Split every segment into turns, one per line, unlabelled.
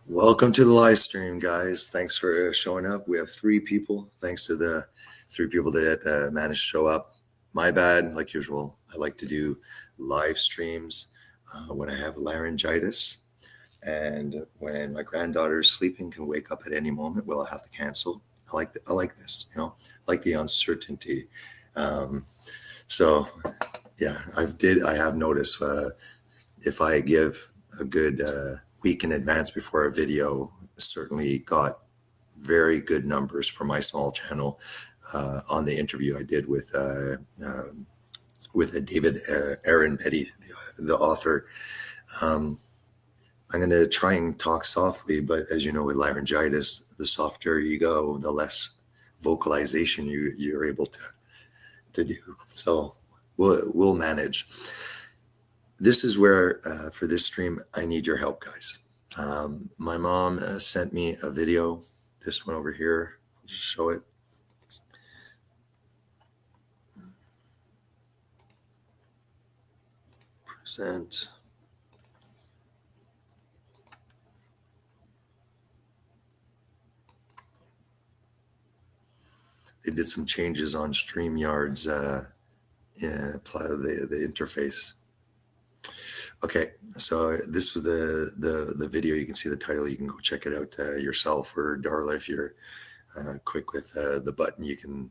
Welcome to the live stream, guys. Thanks for showing up. We have three people. Thanks to the three people that managed to show up. My bad, like usual. I like to do live streams when I have laryngitis and when my granddaughter is sleeping, can wake up at any moment. Will I have to cancel? I like this. I like the uncertainty. Um, so yeah, I have noticed if I give a good week in advance before a video, certainly got very good numbers for my small channel on the interview I did with David Aaron Betty, the author. Um, I'm going to try and talk softly, but as you know, with laryngitis, the softer you go, the less vocalization you're able to do. So we'll manage. This is where for this stream I need your help, guys. My mom sent me a video. This one over here. I'll just show it. Present. They did some changes on StreamYard's the interface. Okay, so this was the video. You can see the title. You can go check it out yourself, or Darla, if you're quick with the button, you can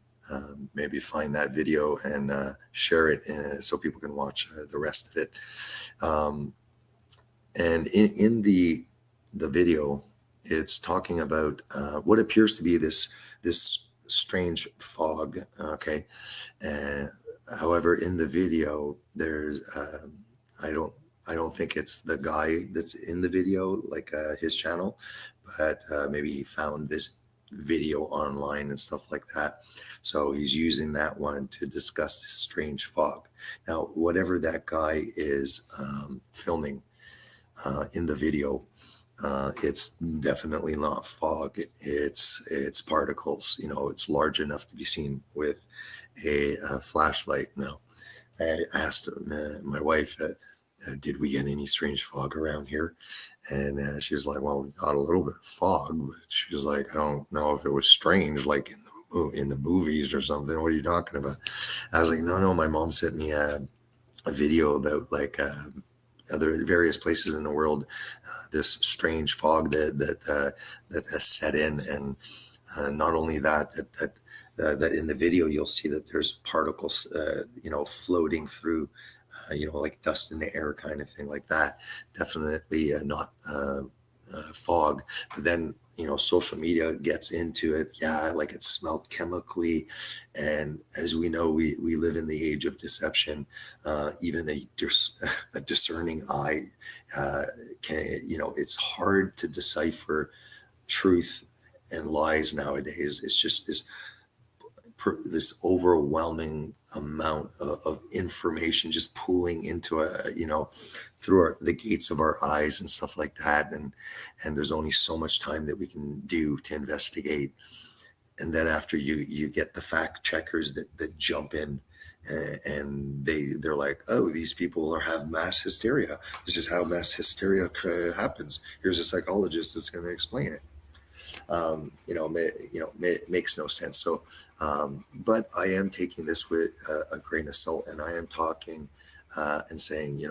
maybe find that video and share it so people can watch the rest of it. And in the video, it's talking about what appears to be this strange fog. Okay, however, in the video, there's I don't think it's the guy that's in the video, like his channel, but maybe he found this video online and stuff like that. So he's using that one to discuss this strange fog. Now, whatever that guy is filming in the video, it's definitely not fog. It's particles. It's large enough to be seen with a flashlight. Now, I asked my wife, did we get any strange fog around here? And she was like, well, we got a little bit of fog, but she was like, I don't know if it was strange, like in the movies or something. What are you talking about? I was like, no. My mom sent me a video about like other various places in the world, this strange fog that has set in, and not only that in the video you'll see that there's particles, floating through, like dust in the air kind of thing, like that. Definitely not fog. But then, social media gets into it. Yeah, like it's smelled chemically. And as we know, we live in the age of deception. Even a discerning eye it's hard to decipher truth and lies nowadays. It's just this overwhelming amount of information just pooling into through the gates of our eyes and stuff like that, and there's only so much time that we can do to investigate. And then after you get the fact checkers that jump in, and they're like, oh, these people have mass hysteria. This is how mass hysteria happens. Here's a psychologist that's going to explain it. Makes no sense. So, but I am taking this with a grain of salt, and I am talking and saying,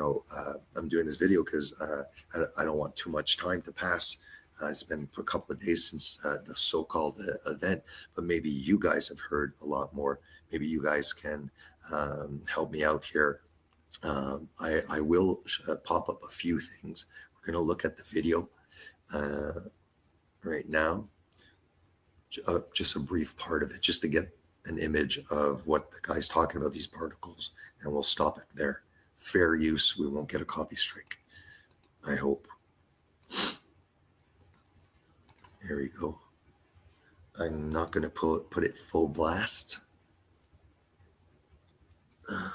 I'm doing this video because I don't want too much time to pass. It's been a couple of days since the so-called event, but maybe you guys have heard a lot more. Maybe you guys can help me out here. I will pop up a few things. We're going to look at the video right now, just a brief part of it, just to get an image of what the guy's talking about, these particles, and we'll stop it there. Fair use. We won't get a copy strike, I hope. Here we go. I'm not going to put it full blast. I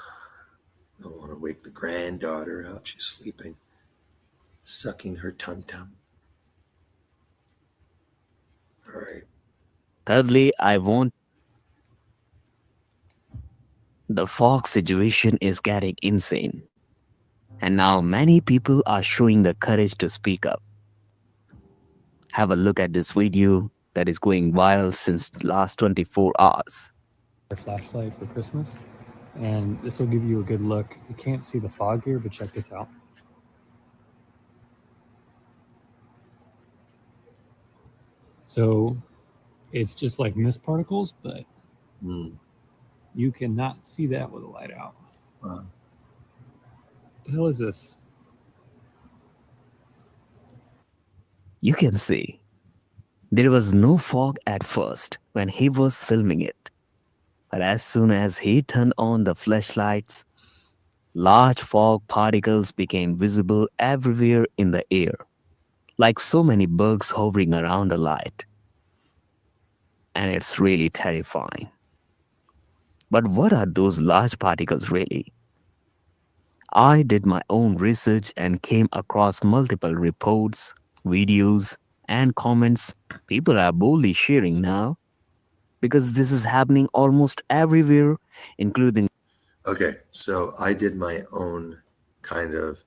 don't want to wake the granddaughter up. She's sleeping, sucking her tum-tum. All right.
Thirdly, I want the fog situation is getting insane. And now many people are showing the courage to speak up. Have a look at this video that is going viral since the last 24 hours.
A flashlight for Christmas, and this will give you a good look. You can't see the fog here, but check this out. So it's just like mist particles, but you cannot see that with a light out.
Wow.
What the hell is this?
You can see there was no fog at first when he was filming it. But as soon as he turned on the flashlights, large fog particles became visible everywhere in the air, like so many bugs hovering around a light. And it's really terrifying. But what are those large particles really? I did my own research and came across multiple reports, videos, and comments people are boldly sharing now because this is happening almost everywhere, including.
Okay, so I did my own kind of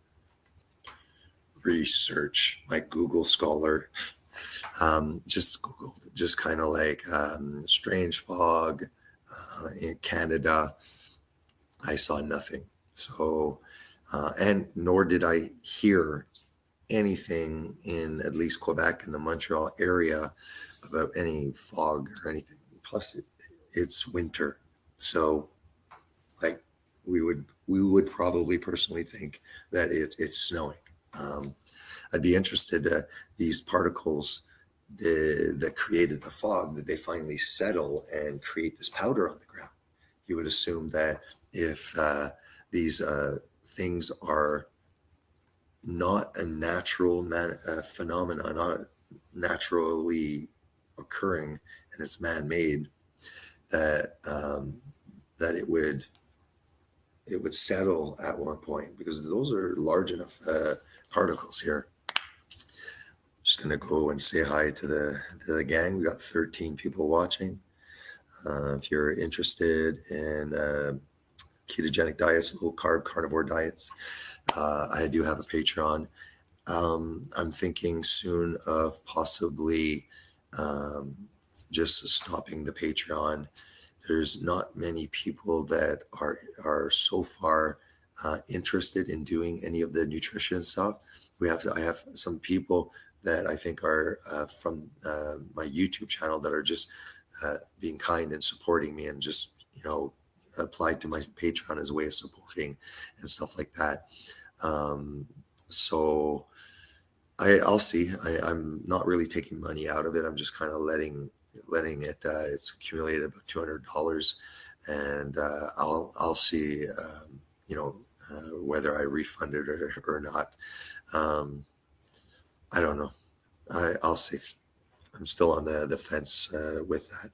research, like Google Scholar. Just Googled, just kind of like strange fog in Canada. I saw nothing. So, and nor did I hear anything in at least Quebec and the Montreal area about any fog or anything. Plus, it's winter, so like we would probably personally think that it's snowing. I'd be interested. These particles that created the fog, that they finally settle and create this powder on the ground. You would assume that if these things are not a natural phenomenon, not naturally occurring, and it's man-made, that that it would settle at one point, because those are large enough particles here. Just gonna go and say hi to the gang. We got 13 people watching. If you're interested in ketogenic diets, low carb carnivore diets, I do have a Patreon. I'm thinking soon of possibly just stopping the Patreon. There's not many people that are so far interested in doing any of the nutrition stuff. I have some people that I think are from my YouTube channel that are just being kind and supporting me, and just, applied to my Patreon as a way of supporting and stuff like that. So I'll see. I'm not really taking money out of it. I'm just kind of letting it. It's accumulated about $200, and I'll see. Whether I refund it or not. I don't know. I'll see. I'm still on the fence with that.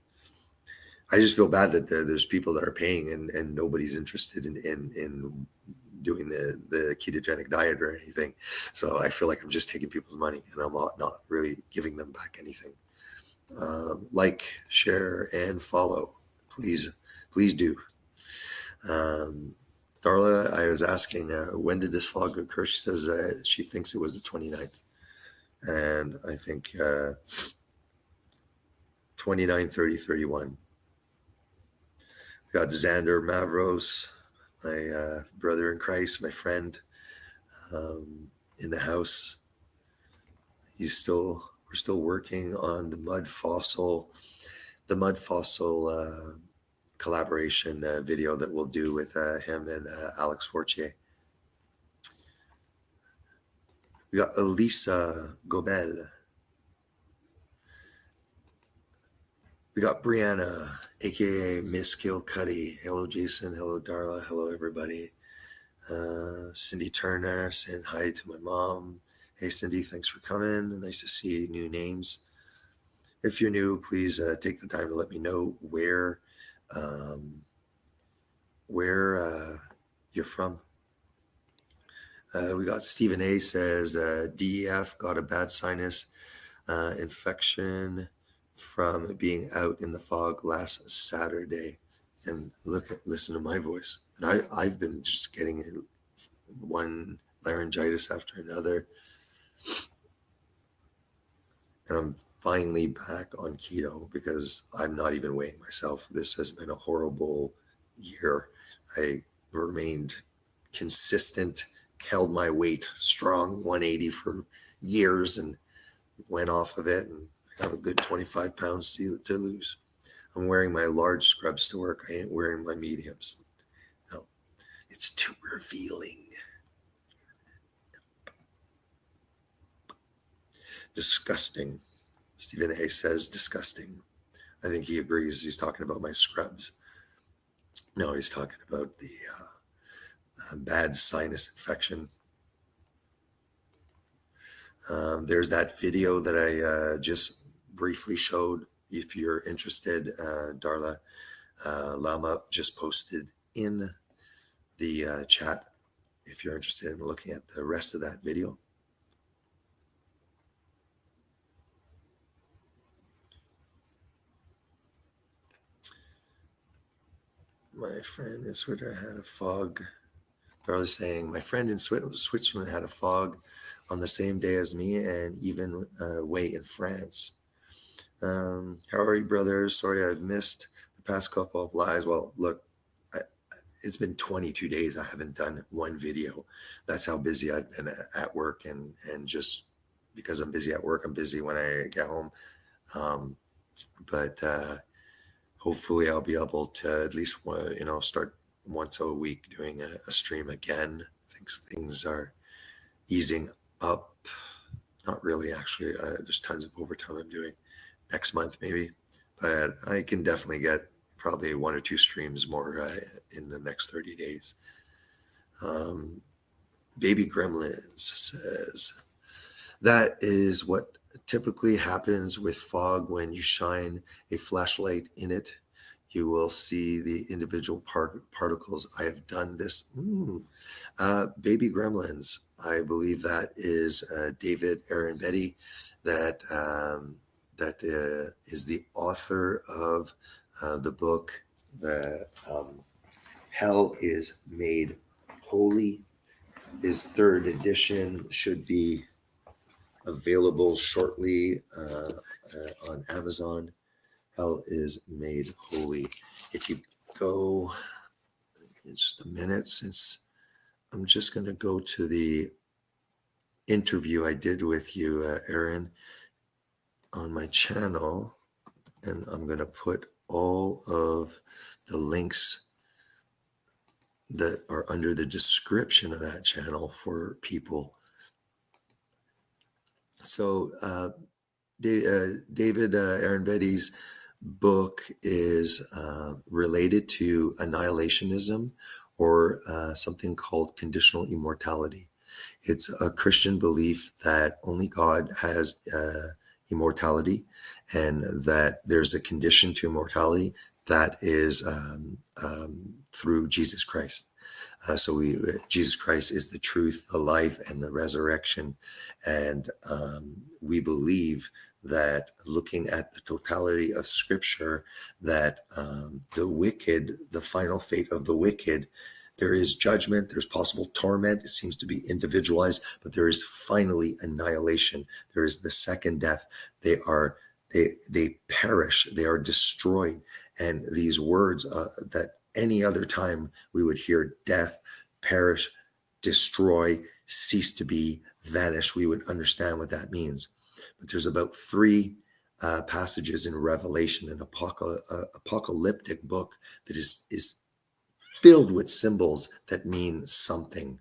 I just feel bad that there's people that are paying and nobody's interested in doing the ketogenic diet or anything. So I feel like I'm just taking people's money, and I'm not really giving them back anything. Like, share, and follow. Please do. Darla, I was asking, when did this fog occur? She says she thinks it was the 29th. And I think 29, 30, 31. We got Xander Mavros, my brother in Christ, my friend, in the house. We're still working on the Mud Fossil collaboration video that we'll do with him and Alex Fortier. We got Elisa Gobel. We got Brianna, aka Miss Kilcuddy. Hello, Jason. Hello, Darla. Hello, everybody. Cindy Turner saying hi to my mom. Hey, Cindy, thanks for coming. Nice to see new names. If you're new, please take the time to let me know where you're from. We got Stephen A. says DEF got a bad sinus infection from being out in the fog last Saturday. And listen to my voice. And I've been just getting one laryngitis after another. and I'm finally back on keto because I'm not even weighing myself. This has been a horrible year. I remained consistent, held my weight strong, 180 for years, and went off of it, and I have a good 25 pounds to lose. I'm wearing my large scrubs to work. I ain't wearing my mediums. No, it's too revealing. Disgusting. Stephen A says disgusting. I think he agrees. He's talking about my scrubs. No, he's talking about the bad sinus infection. There's that video that I just briefly showed. If you're interested, Darla Lama just posted in the chat if you're interested in looking at the rest of that video. My friend in Switzerland had a fog. Darla's saying, my friend in Switzerland had a fog on the same day as me and even way in France. How are you, brother? Sorry, I've missed the past couple of lives. Well, look, it's been 22 days. I haven't done one video. That's how busy I've been at work, and just because I'm busy at work, I'm busy when I get home. But hopefully I'll be able to at least, start once a week doing a stream again. Things are easing up. Not really, actually. There's tons of overtime I'm doing next month, maybe. But I can definitely get probably 1 or 2 streams more in the next 30 days. Baby Gremlins says, that is what typically happens with fog. When you shine a flashlight in it, you will see the individual particles. I have done this. Baby Gremlins, I believe that is David Aaron Betty, that is the author of the book, the Hell is Made Holy. His 3rd edition should be available shortly on Amazon. Hell is Made Holy. If you go, in just a minute, since I'm just going to go to the interview I did with you, Aaron, on my channel, and I'm going to put all of the links that are under the description of that channel for people. So David Aaron Betty's book is related to annihilationism, or something called conditional immortality. It's a Christian belief that only God has immortality, and that there's a condition to immortality that is through Jesus Christ. Jesus Christ is the truth, the life, and the resurrection. And we believe that, looking at the totality of Scripture, that the wicked, the final fate of the wicked, there is judgment, there's possible torment. It seems to be individualized, but there is finally annihilation. There is the second death. They perish, they are destroyed. And these words that any other time we would hear death, perish, destroy, cease to be, vanish, we would understand what that means. But there's about 3 passages in Revelation, an apocalyptic book, that is filled with symbols that mean something.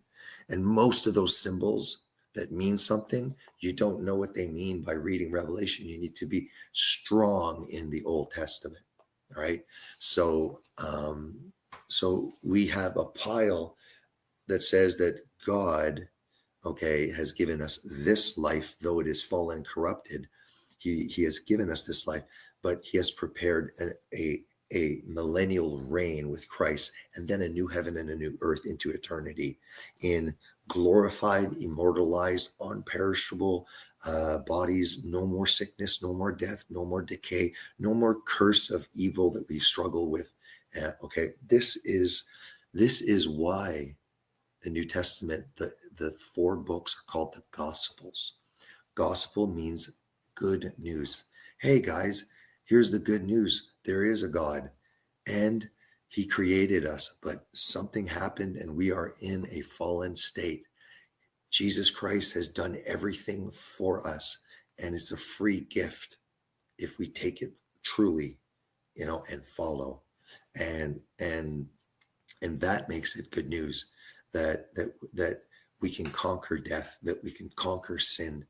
And most of those symbols that mean something, you don't know what they mean by reading Revelation. You need to be strong in the Old Testament. All right. So we have a pile that says that God, has given us this life, though it is fallen, corrupted. He has given us this life, but he has prepared a millennial reign with Christ, and then a new heaven and a new earth into eternity, in glorified, immortalized, unperishable bodies. No more sickness, no more death, no more decay, no more curse of evil that we struggle with. This is why the New Testament, the 4 books, are called the Gospels. Gospel means good news. Hey guys, here's the good news. There is a God and he created us, but something happened and we are in a fallen state. Jesus Christ has done everything for us, and it's a free gift if we take it truly, and follow. And that makes it good news that we can conquer death, that we can conquer sin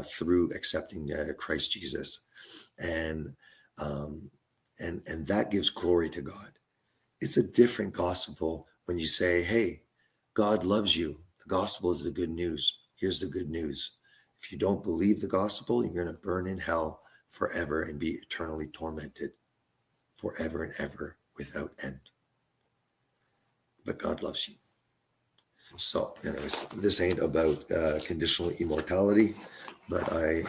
through accepting Christ Jesus, and that gives glory to God. It's a different gospel when you say, "Hey, God loves you." The gospel is the good news. Here's the good news: if you don't believe the gospel, you're going to burn in hell forever and be eternally tormented forever and ever without end. But God loves you. So, anyways, this ain't about conditional immortality, but I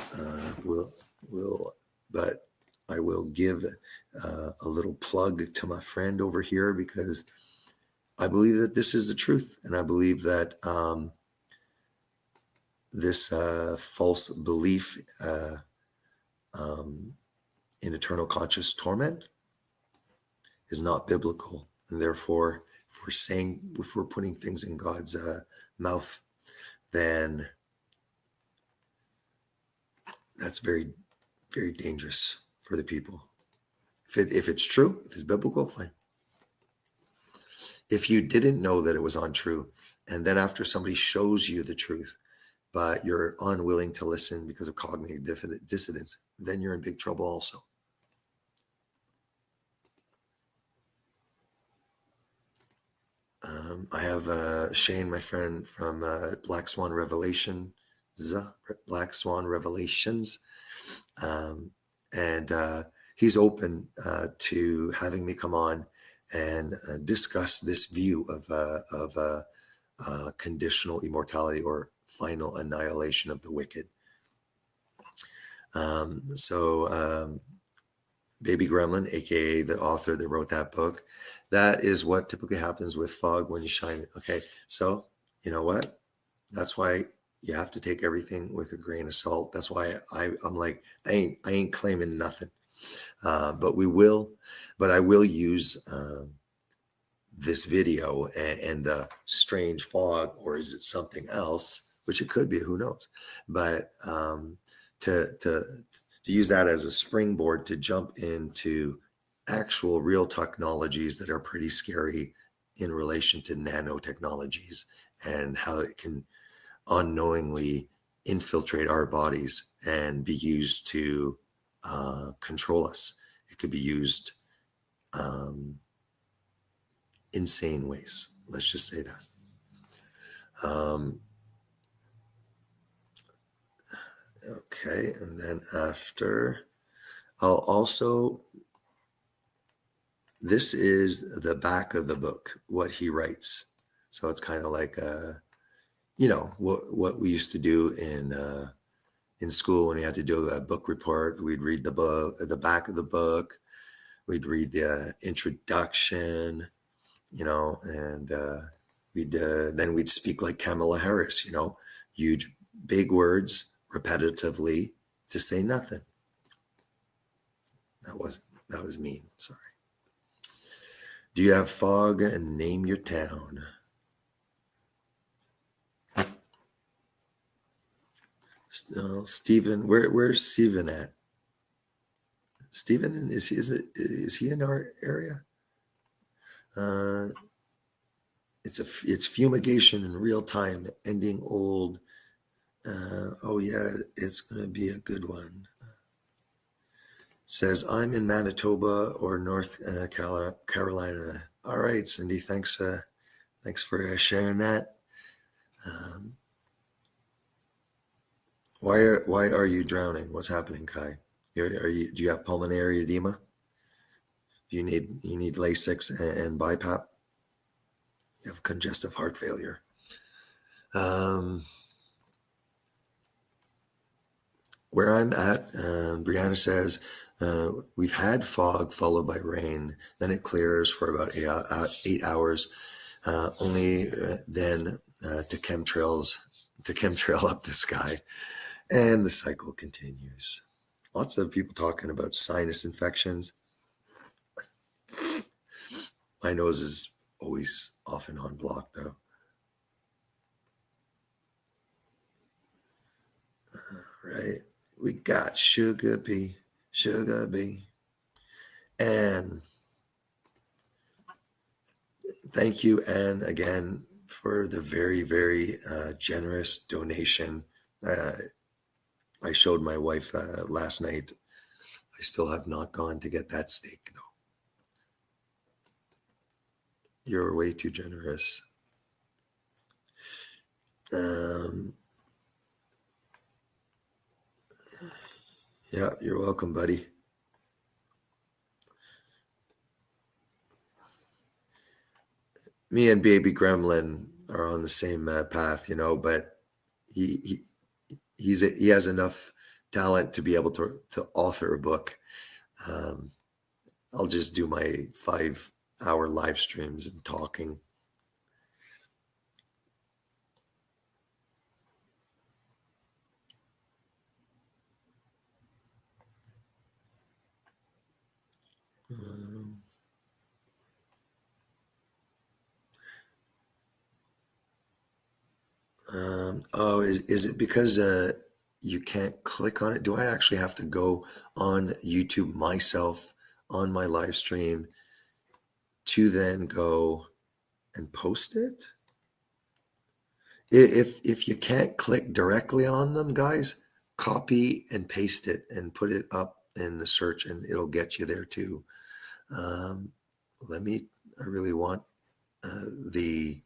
will give a little plug to my friend over here, because I believe that this is the truth, and I believe that this false belief in eternal conscious torment is not biblical, and therefore, if we're putting things in God's mouth, then that's very, very dangerous for the people. If it's true, if it's biblical, fine. If you didn't know that it was untrue, and then after somebody shows you the truth, but you're unwilling to listen because of cognitive dissonance, then you're in big trouble also. I have Shane, my friend from Black Swan Revelations, and he's open to having me come on and discuss this view of conditional immortality or final annihilation of the wicked. Baby Gremlin, aka the author that wrote that book, that is what typically happens with fog when you shine it. Okay, so you know what? That's why you have to take everything with a grain of salt. That's why I'm like, I ain't claiming nothing. But I will use this video and the strange fog, or is it something else? Which it could be, who knows? But to use that as a springboard to jump into actual real technologies that are pretty scary in relation to nanotechnologies and how it can unknowingly infiltrate our bodies and be used to control us. It could be used insane ways. Let's just say that. Okay, and then after, I'll also, this is the back of the book, what he writes. So it's kind of like, what we used to do in school when we had to do a book report. We'd read the book, the back of the book. We'd read the introduction, and then we'd speak like Kamala Harris, huge, big words repetitively to say nothing. That was mean. Sorry. Do you have fog? And name your town. Stephen, where's Stephen at? Stephen, is he in our area? It's fumigation in real time, ending old. Oh yeah, it's gonna be a good one. Says I'm in Manitoba or North Carolina. All right, Cindy, thanks for sharing that. Why are you drowning? What's happening, Kai? Do you have pulmonary edema? You need Lasix and BiPAP. You have congestive heart failure. Where I'm at, Brianna says, we've had fog followed by rain. Then it clears for about 8 hours. Only then to chemtrail up the sky. And the cycle continues. Lots of people talking about sinus infections. My nose is always off and on block though. Right. We got Sugar Bee. And thank you, Anne, again for the very, very generous donation. I showed my wife last night. I still have not gone to get that steak though. You're way too generous. Yeah, you're welcome, buddy. Me and Baby Gremlin are on the same path, but he he has enough talent to be able to author a book. I'll just do my 5-hour live streams and talking. Oh, is it because you can't click on it? Do I actually have to go on YouTube myself on my live stream to then go and post it? If you can't click directly on them, guys, copy and paste it and put it up in the search and it'll get you there too. I really want the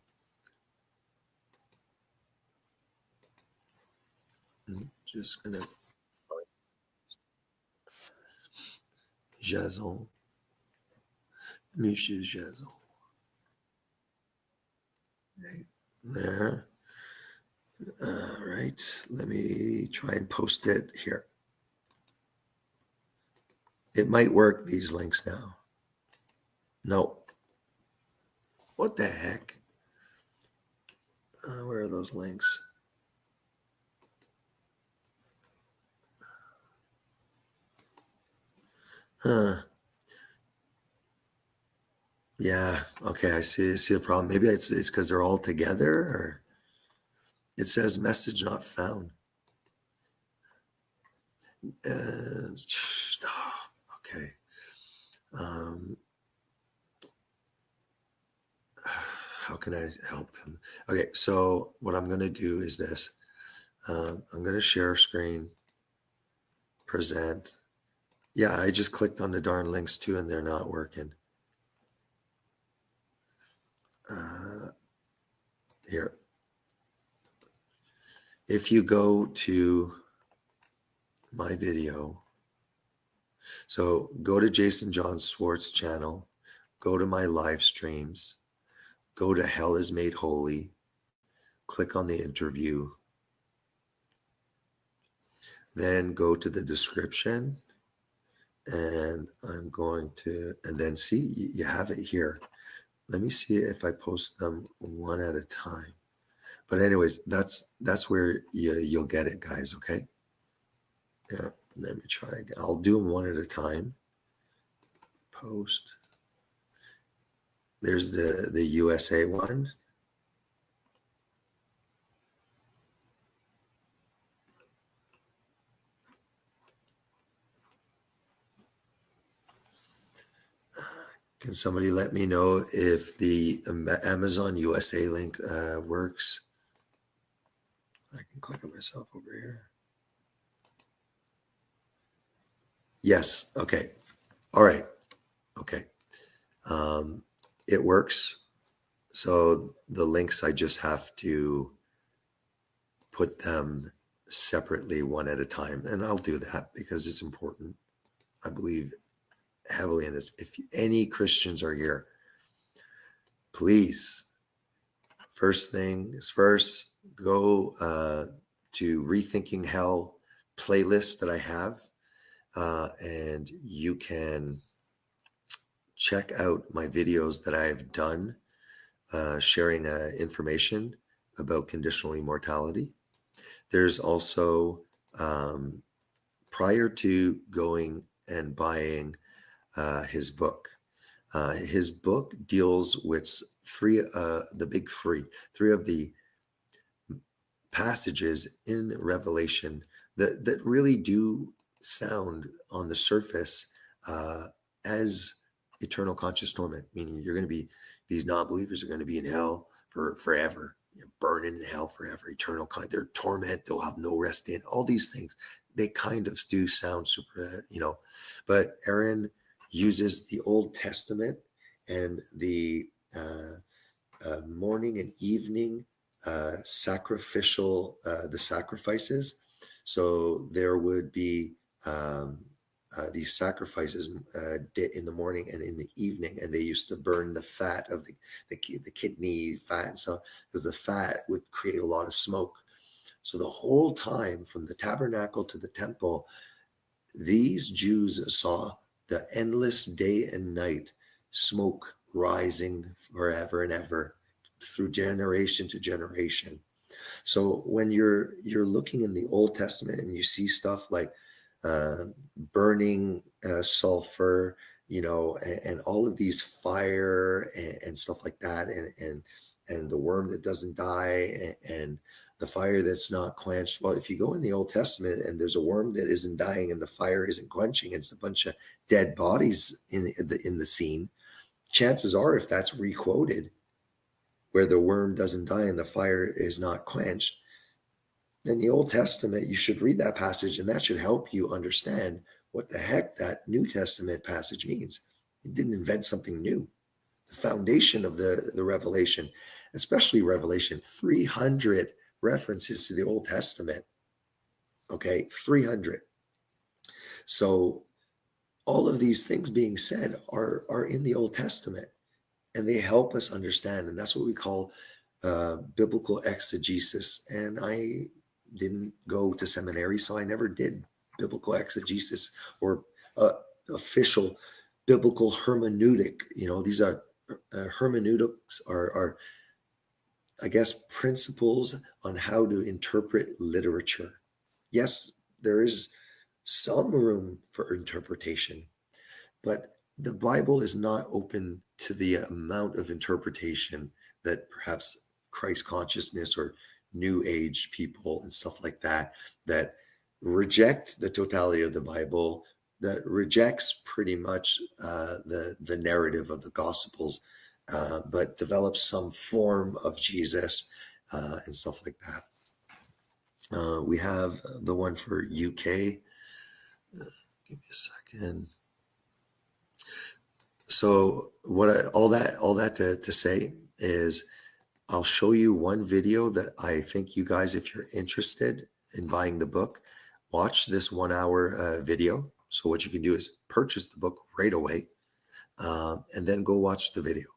I'm just gonna find Jason, Monsieur Jason. Right there. All right, let me try and post it here. It might work, these links now. No. What the heck? Where are those links? Huh. Yeah, okay, I see the problem. Maybe it's because they're all together, or it says message not found. Okay. How can I help him? Okay, so what I'm going to do is this. I'm going to share screen, present. Yeah, I just clicked on the darn links too, and they're not working. Here. If you go to my video, so go to Jason John Swartz channel, go to my live streams, go to Hell is Made Holy, click on the interview, then go to the description, and I'm going to, and then see, you have it here. Let me see if I post them one at a time. But anyways, that's where you'll get it, guys, okay? Yeah, let me try again. I'll do them one at a time. Post. There's the USA one. Can somebody let me know if the Amazon USA link works? I can click on myself over here. Yes. Okay. All right. Okay. It works. So the links, I just have to put them separately one at a time. And I'll do that because it's important. I believe heavily in this. If any Christians are here, please, first thing is first, go to Rethinking Hell playlist that I have. And you can check out my videos that I've done sharing information about conditional immortality. There's also prior to going and buying his book. His book deals with the big three of the passages in Revelation that really do sound on the surface as eternal conscious torment, meaning these non-believers are going to be in hell for forever, burning in hell forever, eternal their torment, they'll have no rest in, all these things. They kind of do sound super, but Aaron uses the Old Testament and the morning and evening the sacrifices. So there would be these sacrifices in the morning and in the evening, and they used to burn the fat of the kidney fat, and so because the fat would create a lot of smoke. So the whole time from the tabernacle to the temple, these Jews saw the endless day and night smoke rising forever and ever through generation to generation. So when you're looking in the Old Testament and you see stuff like burning sulfur, and all of these fire and stuff like that, and the worm that doesn't die, and the fire that's not quenched. Well, if you go in the Old Testament and there's a worm that isn't dying and the fire isn't quenching, it's a bunch of dead bodies in the scene. Chances are, if that's requoted, where the worm doesn't die and the fire is not quenched, then the Old Testament, you should read that passage, and that should help you understand what the heck that New Testament passage means. It didn't invent something new. The foundation of the Revelation, especially Revelation, 300 references to the Old Testament. Okay, 300. So all of these things being said are in the Old Testament, and they help us understand. And that's what we call biblical exegesis. And I didn't go to seminary, so I never did biblical exegesis or official biblical hermeneutic. These are hermeneutics are, I guess, principles on how to interpret literature. Yes, there is some room for interpretation, but the Bible is not open to the amount of interpretation that perhaps Christ consciousness or New Age people and stuff like that reject the totality of the Bible, that rejects pretty much the narrative of the Gospels, but develops some form of Jesus and stuff like that. We have the one for UK. Give me a second. So all that to say is, I'll show you one video that I think you guys, if you're interested in buying the book, watch this 1 hour video. So what you can do is purchase the book right away, and then go watch the video.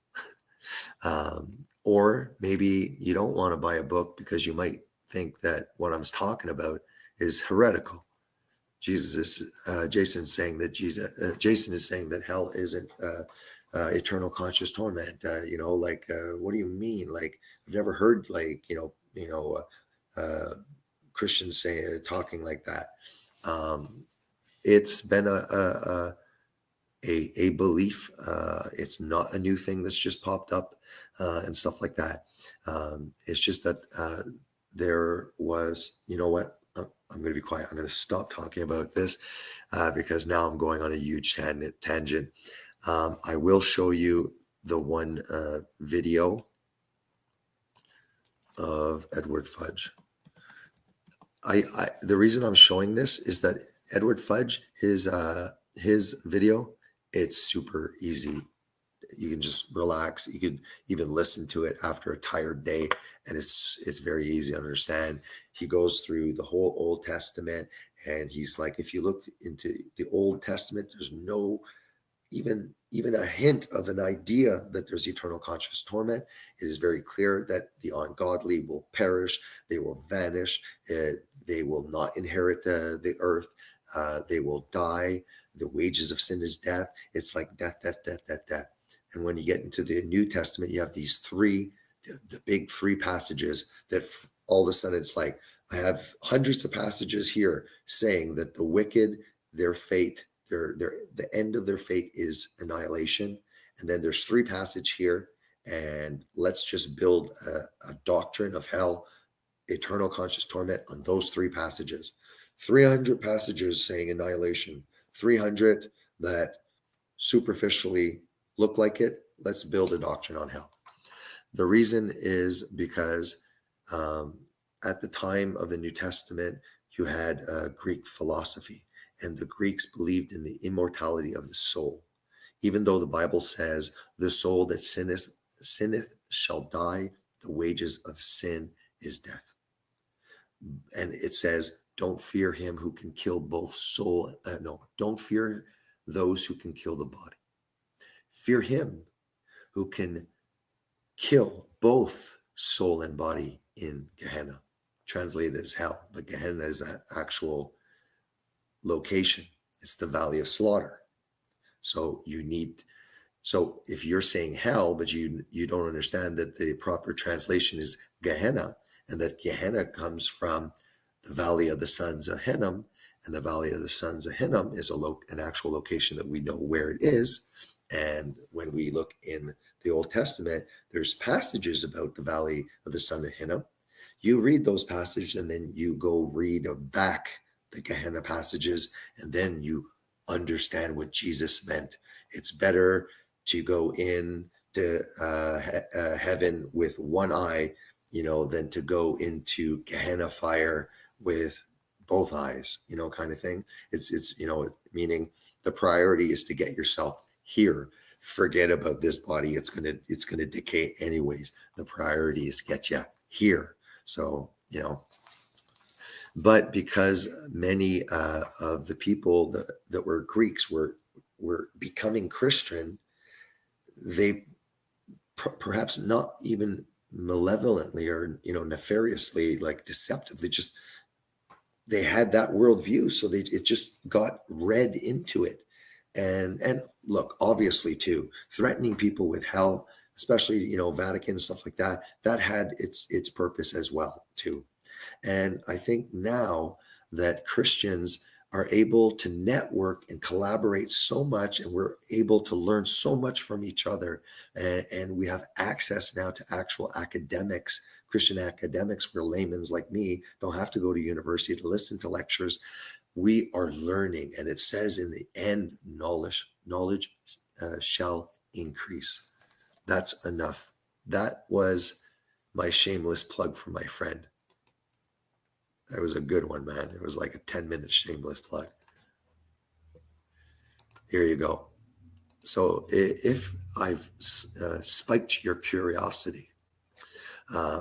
Or maybe you don't want to buy a book because you might think that what I'm talking about is heretical. Jason is saying that hell isn't eternal conscious torment. What do you mean? Like, I've never heard Christians talking like that. It's been a belief. It's not a new thing that's just popped up and stuff like that. It's just that there was, I'm going to be quiet. I'm going to stop talking about this because now I'm going on a huge tangent. I will show you the one video of Edward Fudge. The reason I'm showing this is that Edward Fudge, his video, it's super easy. You can just relax. You could even listen to it after a tired day, and it's very easy to understand. He goes through the whole Old Testament, and he's like, if you look into the Old Testament, there's no even a hint of an idea that there's eternal conscious torment. It is very clear that the ungodly will perish. They will vanish. They will not inherit the earth. They will die. The wages of sin is death. It's like death, death, death, death, death. And when you get into the New Testament, you have these the big three passages that all of a sudden it's like I have hundreds of passages here saying that the wicked, their fate, the end of their fate is annihilation. And then there's 3 passages here, and let's just build a doctrine of hell, eternal conscious torment on those 3 passages. 300 passages saying annihilation, 300 that superficially look like it. Let's build a doctrine on hell. The reason is because at the time of the New Testament, you had Greek philosophy, and the Greeks believed in the immortality of the soul. Even though the Bible says, the soul that sinneth shall die, the wages of sin is death. And it says, don't fear him who can kill both soul. Don't fear those who can kill the body. Fear him who can kill both soul and body in Gehenna, translated as hell. But Gehenna is that actual location. It's the valley of slaughter. So if you're saying hell, but you don't understand that the proper translation is Gehenna, and that Gehenna comes from the valley of the sons of Hinnom, and the valley of the sons of Hinnom is an actual location that we know where it is. And when we look in the Old Testament, there's passages about the valley of the son of Hinnom. You read those passages, and then you go read back the Gehenna passages, and then you understand what Jesus meant. It's better to go in to heaven with one eye, than to go into Gehenna fire with both eyes, kind of thing. It's meaning the priority is to get yourself here. Forget about this body. It's gonna decay anyways. The priority is get you here. So, but because many of the people that were Greeks were becoming Christian, they perhaps not even malevolently or nefariously, like deceptively, just they had that worldview, so it just got read into it. And look, obviously too, threatening people with hell, especially Vatican and stuff like that, that had its purpose as well too. And I think now that Christians are able to network and collaborate so much, and we're able to learn so much from each other, and we have access now to actual academics, Christian academics, where laymen like me don't have to go to university to listen to lectures. We are learning, and it says in the end, knowledge shall increase. That's enough. That was my shameless plug for my friend. That was a good one, man. It was like a 10-minute shameless plug. Here you go. So if I've spiked your curiosity,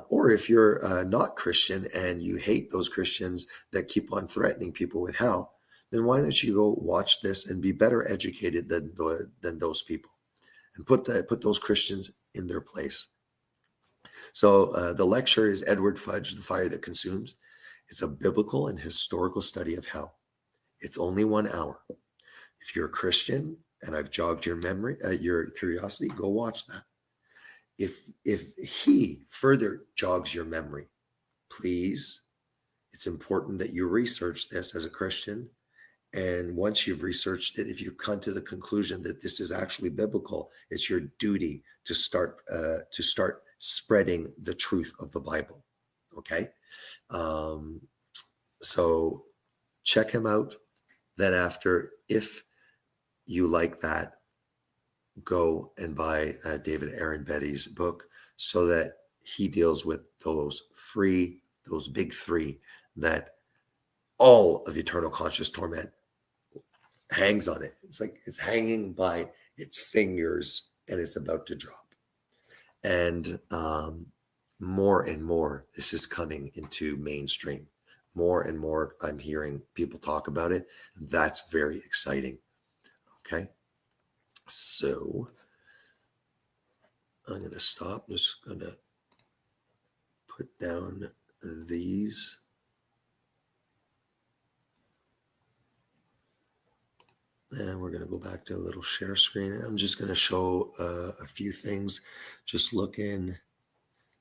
or if you're not Christian and you hate those Christians that keep on threatening people with hell, then why don't you go watch this and be better educated than those people, and put those Christians in their place. So the lecture is Edward Fudge, The Fire That Consumes. It's a biblical and historical study of hell. It's only 1 hour. If you're a Christian and I've jogged your memory, your curiosity, go watch that. If he further jogs your memory, please, it's important that you research this as a Christian. And once you've researched it, if you come to the conclusion that this is actually biblical, it's your duty to start spreading the truth of the Bible. Okay? So check him out. Then after, if you like that, go and buy David Aaron Betty's book, so that he deals with those big three that all of eternal conscious torment hangs on it. It's like it's hanging by its fingers and it's about to drop. And more and more, this is coming into mainstream. More and more, I'm hearing people talk about it. That's very exciting. Okay. So I'm going to stop. I'm just going to put down these. And we're going to go back to a little share screen. I'm just going to show a few things. Just looking.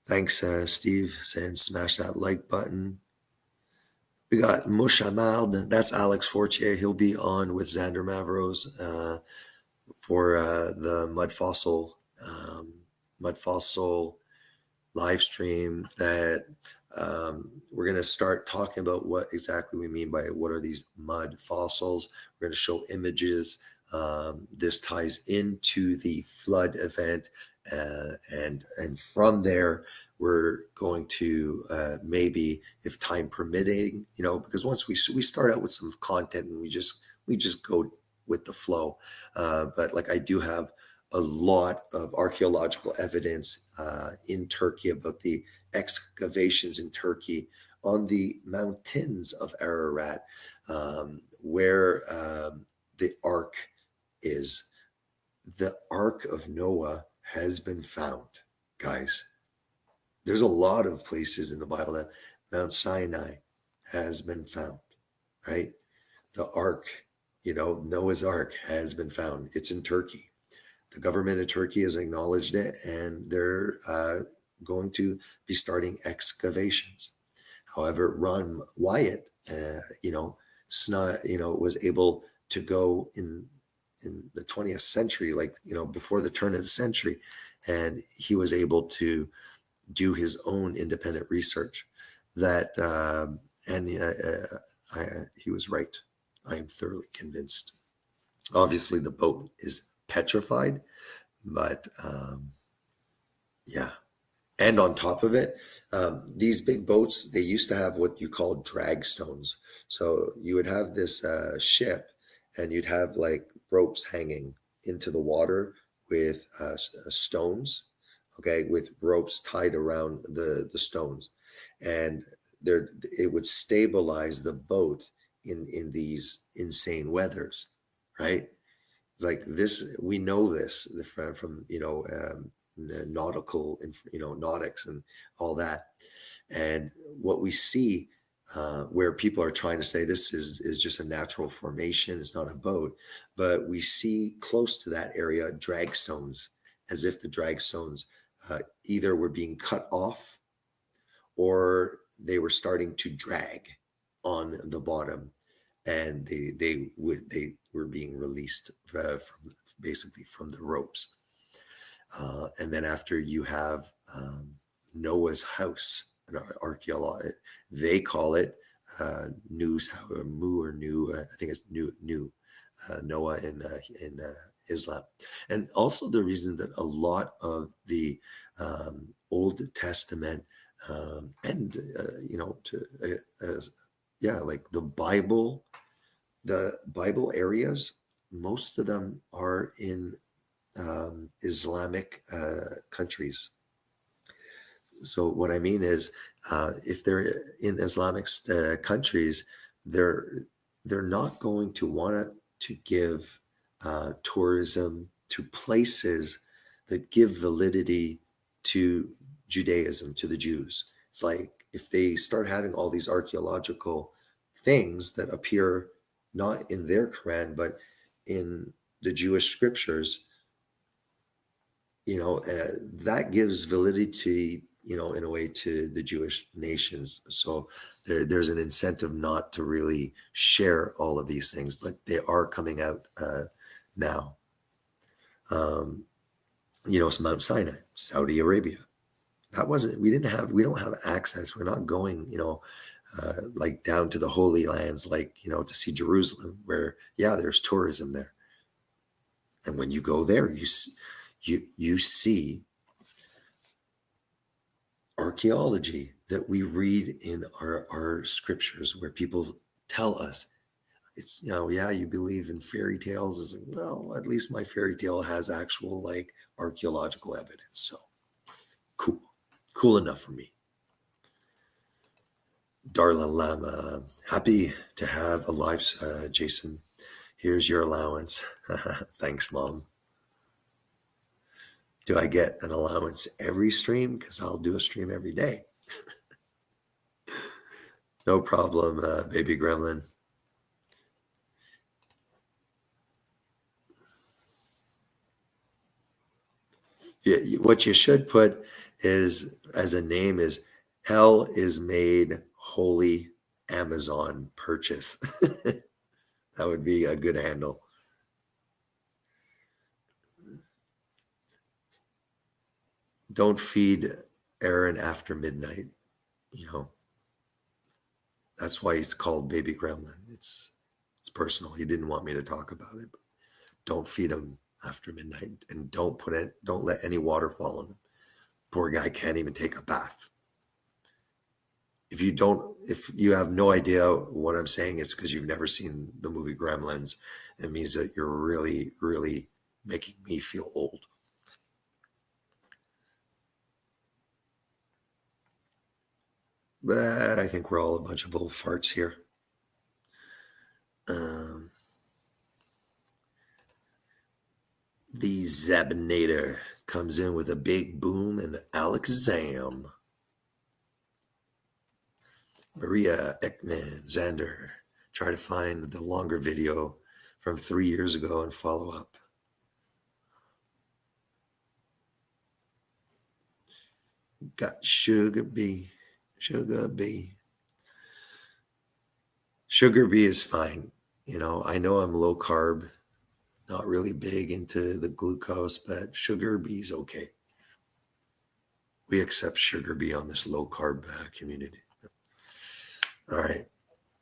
Thanks, Steve, saying smash that like button. We got Mushamald. That's Alex Fortier. He'll be on with Xander Mavros for the Mud Fossil live stream that we're going to start talking about what exactly we mean by what are these mud fossils. We're going to show images. This ties into the flood event, and from there we're going to maybe, if time permitting, because once we start out with some content and we just go with the flow, but like I do have a lot of archaeological evidence in Turkey about the excavations in Turkey on the mountains of Ararat, where the Ark is. The Ark of Noah has been found, guys. There's a lot of places in the Bible that Mount Sinai has been found, right? The Ark, Noah's Ark has been found. It's in Turkey. The government of Turkey has acknowledged it, and they're going to be starting excavations. However, Ron Wyatt, was able to go in the 20th century, before the turn of the century, and he was able to do his own independent research. He was right. I am thoroughly convinced. Obviously, the boat is petrified, but yeah. And on top of it, these big boats, they used to have what you call drag stones. So you would have this ship, and you'd have like ropes hanging into the water with stones, okay, with ropes tied around the stones, and it would stabilize the boat in these insane weathers, right? It's like this. We know this from nautical, nautics and all that. And what we see, where people are trying to say this is just a natural formation, it's not a boat, but we see close to that area drag stones, as if the drag stones either were being cut off or they were starting to drag on the bottom, and they were being released from the ropes. And then after you have Noah's house, an archaeology, they call it Nu's Mu or Nu. I think it's Nu. Noah in Islam, and also the reason that a lot of the Old Testament and like the Bible areas, most of them are in Islamic countries. So what I mean is, if they're in Islamic countries, they're not going to want to give tourism to places that give validity to Judaism, to the Jews. It's like if they start having all these archaeological things that appear not in their Quran, but in the Jewish scriptures, that gives validity, in a way, to the Jewish nations. So there's an incentive not to really share all of these things, but they are coming out now. It's Mount Sinai, Saudi Arabia. We don't have access. We're not going, like down to the Holy Lands, to see Jerusalem, where, there's tourism there. And when you go there, you see archaeology that we read in our scriptures, where people tell us it's, you believe in fairy tales. Is like, well, at least my fairy tale has actual archaeological evidence. So cool enough for me. Darla Lama, happy to have a live, Jason. Here's your allowance. Thanks, Mom. Do I get an allowance every stream? Because I'll do a stream every day. No problem, baby gremlin. Yeah, what you should put is, as a name, is Hell is Made Holy Amazon purchase. That would be a good handle. Don't feed Aaron after midnight. You know, that's why he's called Baby Gremlin. It's personal. He didn't want me to talk about it. But don't feed him after midnight, and don't let any water fall on him. Poor guy can't even take a bath. If you have no idea what I'm saying, it's because you've never seen the movie Gremlins. It means that you're really, really making me feel old. But I think we're all a bunch of old farts here. The Zabinator comes in with a big boom and Alakazam. Maria Ekman Xander. Try to find the longer video from 3 years ago and follow up. Got Sugar Bee. Sugar Bee. Sugar Bee is fine. You know, I know I'm low carb, not really big into the glucose, but Sugar Bee's okay. We accept Sugar Bee on this low carb community. All right,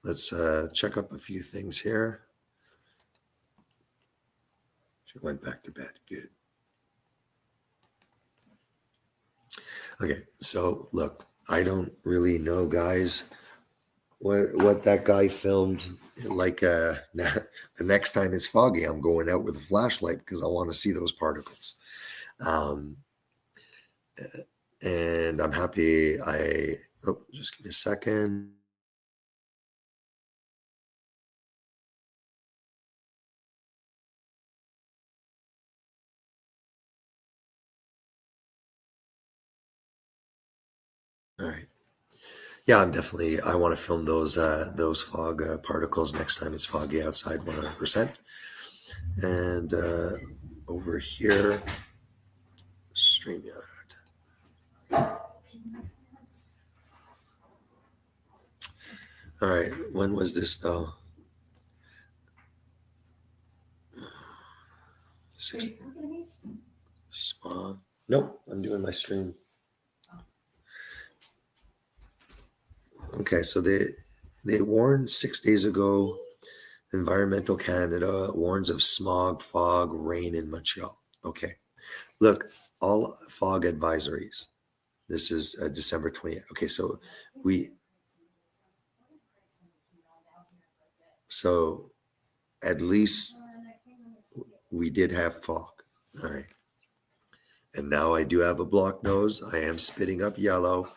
let's check up a few things here. She went back to bed. Good. Okay, so look, I don't really know, guys, what that guy filmed. Like the next time it's foggy, I'm going out with a flashlight because I want to see those particles. And I'm happy just give me a second. All right. Yeah, I want to film those fog particles next time it's foggy outside 100%. And over here, StreamYard. All right, when was this though? 6. Spawn. Nope, I'm doing my stream. Okay, so they warned 6 days ago. Environmental Canada warns of smog, fog, rain in Montreal. Okay, look, all fog advisories. This is December 20th. Okay, so at least we did have fog. All right. And now I do have a blocked nose. I am spitting up yellow,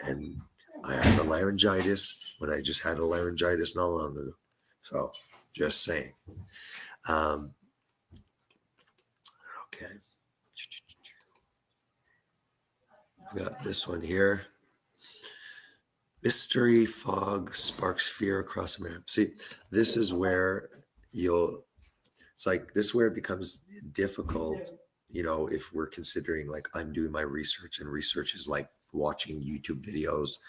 and I have a laryngitis when I just had a laryngitis not long ago. So just saying. Okay. I got this one here. Mystery fog sparks fear across America. See, this is where this is where it becomes difficult, if we're considering, like, I'm doing my research, and research is like watching YouTube videos.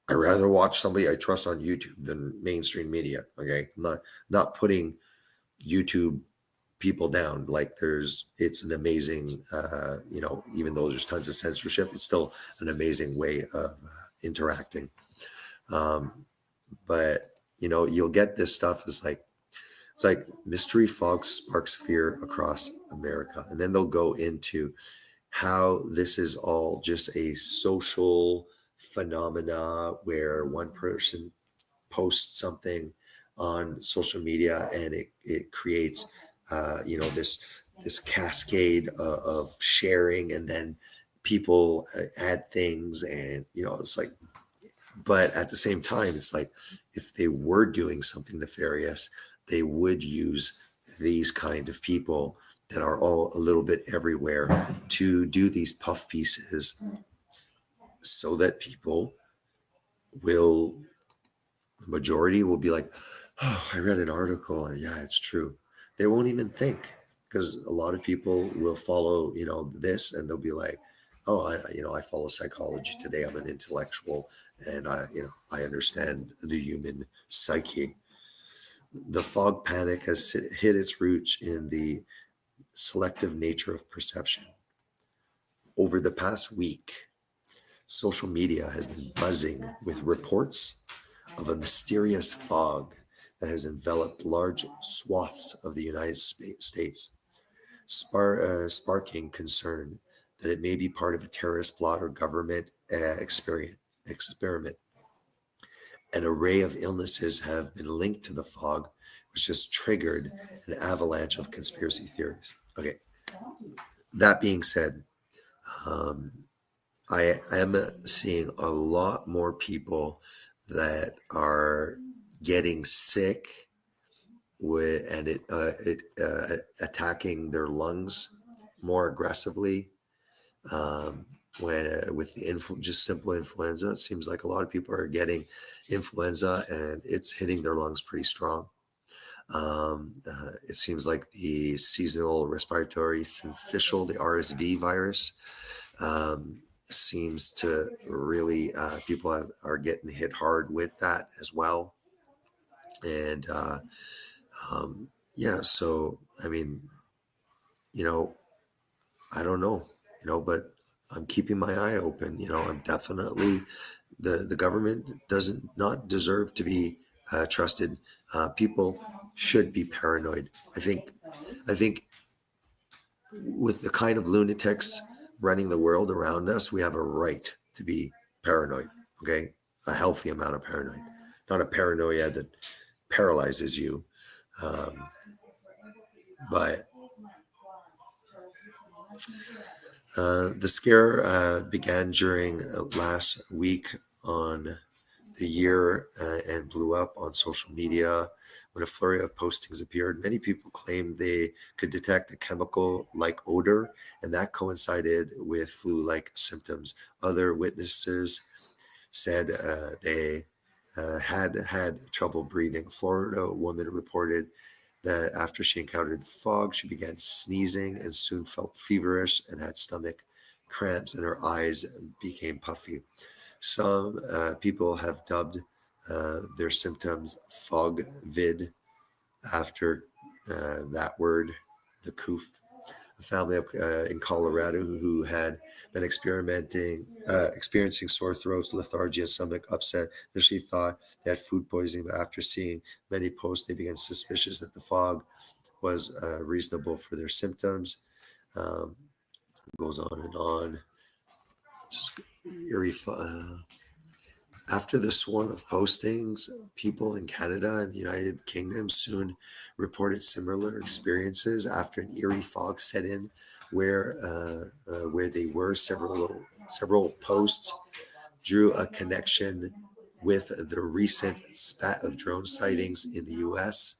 I rather watch somebody I trust on YouTube than mainstream media. Okay. I'm not putting YouTube people down. Like, it's an amazing, even though there's tons of censorship, it's still an amazing way of interacting. But you'll get this stuff. It's like mystery fog sparks fear across America. And then they'll go into how this is all just a social phenomena where one person posts something on social media, and it creates this cascade of sharing, and then people add things, and it's like, but at the same time, it's like, if they were doing something nefarious, they would use these kind of people that are all a little bit everywhere to do these puff pieces, so that the majority will be like, oh, I read an article, and yeah, it's true. They won't even think, because a lot of people will follow, this, and they'll be like, I follow Psychology Today. I'm an intellectual, and I understand the human psyche. The fog panic has hit its roots in the selective nature of perception. Over the past week, social media has been buzzing with reports of a mysterious fog that has enveloped large swaths of the United States, sparking concern that it may be part of a terrorist plot or government experiment. An array of illnesses have been linked to the fog, which has triggered an avalanche of conspiracy theories. Okay, that being said, um, I am seeing a lot more people that are getting sick and it attacking their lungs more aggressively. When with the just simple influenza, it seems like a lot of people are getting influenza and it's hitting their lungs pretty strong. It seems like the seasonal respiratory syncytial, the RSV virus, seems to really are getting hit hard with that as well. And yeah, so I mean, I don't know, but I'm keeping my eye open. I'm definitely the government doesn't not deserve to be trusted. People should be paranoid. I think with the kind of lunatics running the world around us, we have a right to be paranoid. Okay, a healthy amount of paranoid, not a paranoia that paralyzes you. Um, but the scare began during last week on the year and blew up on social media when a flurry of postings appeared. Many people claimed they could detect a chemical like odor, and that coincided with flu like symptoms. Other witnesses said they had trouble breathing. A Florida woman reported that after she encountered the fog, she began sneezing and soon felt feverish and had stomach cramps, and her eyes became puffy. Some people have dubbed their symptoms fog vid after that word, the coof. A family in Colorado who had been experiencing sore throats, lethargy, and stomach upset initially thought they had food poisoning, but after seeing many posts, they became suspicious that the fog was reasonable for their symptoms. Goes on and on. Just eerie. After the swarm of postings, people in Canada and the United Kingdom soon reported similar experiences after an eerie fog set in, where they were. Several posts drew a connection with the recent spat of drone sightings in the U.S.,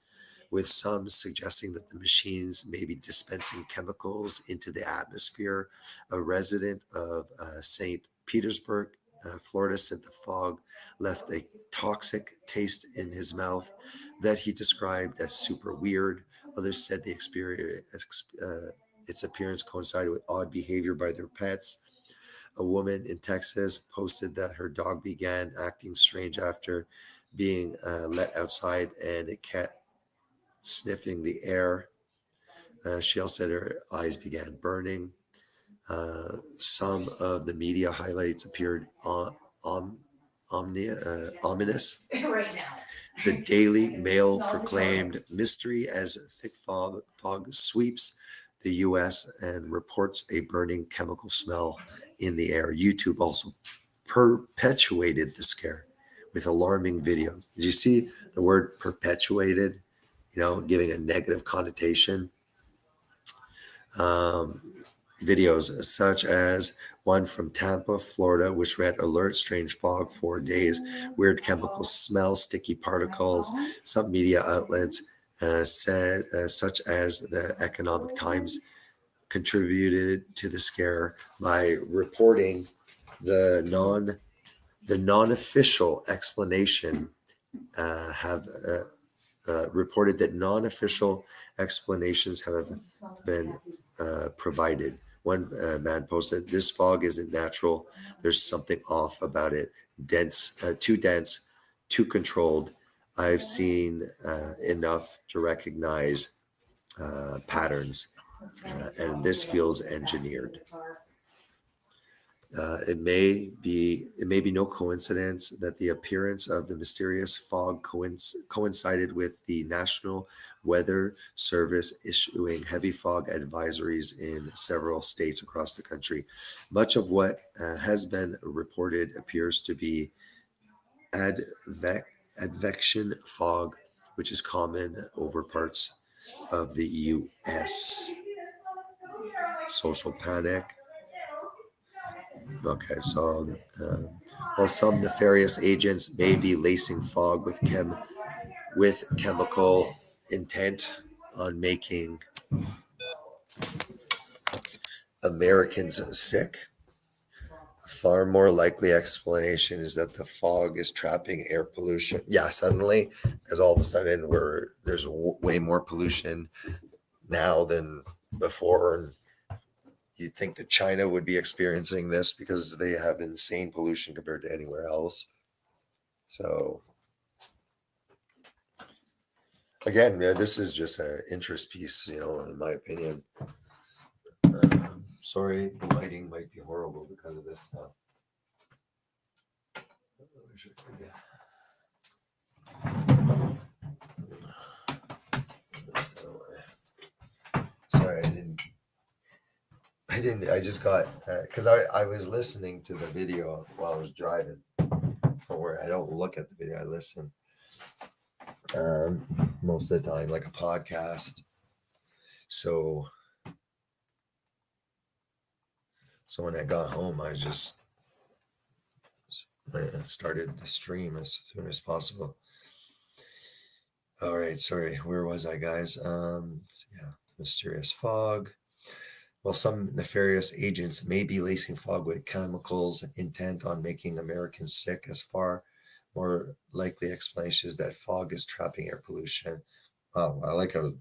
with some suggesting that the machines may be dispensing chemicals into the atmosphere. A resident of St. Petersburg, Florida, said the fog left a toxic taste in his mouth that he described as super weird. Others said the its appearance coincided with odd behavior by their pets. A woman in Texas posted that her dog began acting strange after being let outside, and it kept sniffing the air. She also said her eyes began burning. Some of the media highlights appeared ominous. Right now. The Daily Mail proclaimed mystery as thick fog sweeps the U.S. and reports a burning chemical smell in the air. YouTube also perpetuated the scare with alarming videos. Did you see the word perpetuated? Giving a negative connotation. Videos such as one from Tampa, Florida, which read alert, strange fog, 4 days, weird chemical smell, sticky particles. Some media outlets said, such as the Economic Times, contributed to the scare by reporting the non-official explanation reported that non-official explanations have been provided. One man posted, "This fog isn't natural. There's something off about it. Dense, too controlled. I've seen enough to recognize patterns, and this feels engineered." It may be no coincidence that the appearance of the mysterious fog coincided with the National Weather Service issuing heavy fog advisories in several states across the country. Much of what has been reported appears to be advection fog, which is common over parts of the U.S. Social panic. Okay, so while some nefarious agents may be lacing fog with chemical intent on making Americans sick, a far more likely explanation is that the fog is trapping air pollution. Yeah, suddenly, because all of a sudden there's way more pollution now than before, and you'd think that China would be experiencing this because they have insane pollution compared to anywhere else. So again, this is just an interest piece, in my opinion. Sorry, the lighting might be horrible because of this stuff. Sorry, I just got, because I was listening to the video while I was driving, or I don't look at the video, I listen most of the time, like a podcast. So when I got home, I started the stream as soon as possible. All right, sorry, where was I, guys? Yeah, mysterious fog. Well, some nefarious agents may be lacing fog with chemicals intent on making Americans sick. As far more likely explanation is that fog is trapping air pollution. Oh, I like how,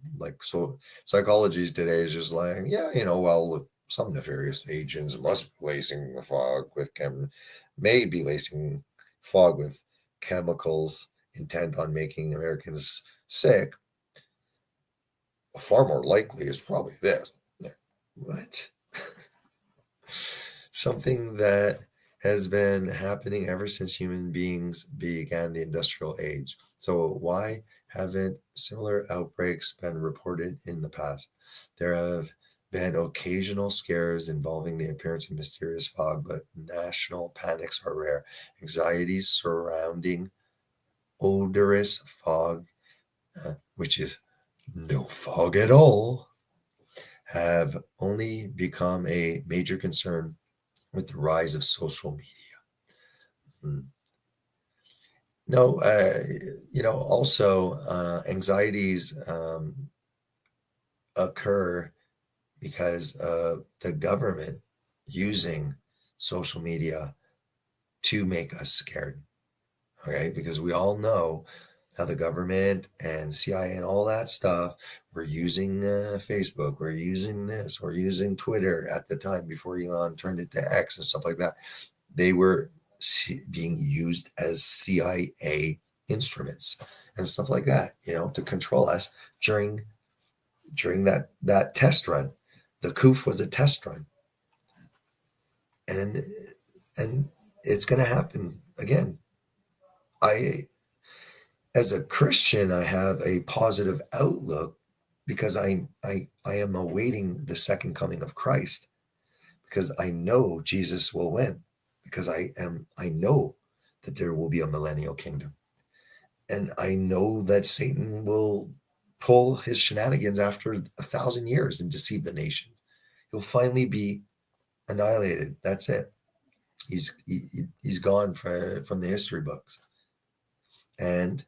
so psychology today is just like, yeah, well, some nefarious agents must be lacing the fog with may be lacing fog with chemicals intent on making Americans sick. Far more likely is probably this. What? Something that has been happening ever since human beings began the industrial age. So why haven't similar outbreaks been reported in the past? There have been occasional scares involving the appearance of mysterious fog, but national panics are rare. Anxieties surrounding odorous fog, which is no fog at all, have only become a major concern with the rise of social media. No, also anxieties occur because of the government using social media to make us scared. Okay, because we all know how the government and CIA and all that stuff were using Facebook, we're using this, we're using Twitter at the time before Elon turned it to X and stuff like that. They were being used as CIA instruments and stuff like that, to control us during that test run. The COOF was a test run, and it's going to happen again. As a Christian, I have a positive outlook because I am awaiting the second coming of Christ, because I know Jesus will win, because I know that there will be a millennial kingdom, and I know that Satan will pull his shenanigans after 1,000 years and deceive the nations. He'll finally be annihilated. That's it. He's gone from the history books, and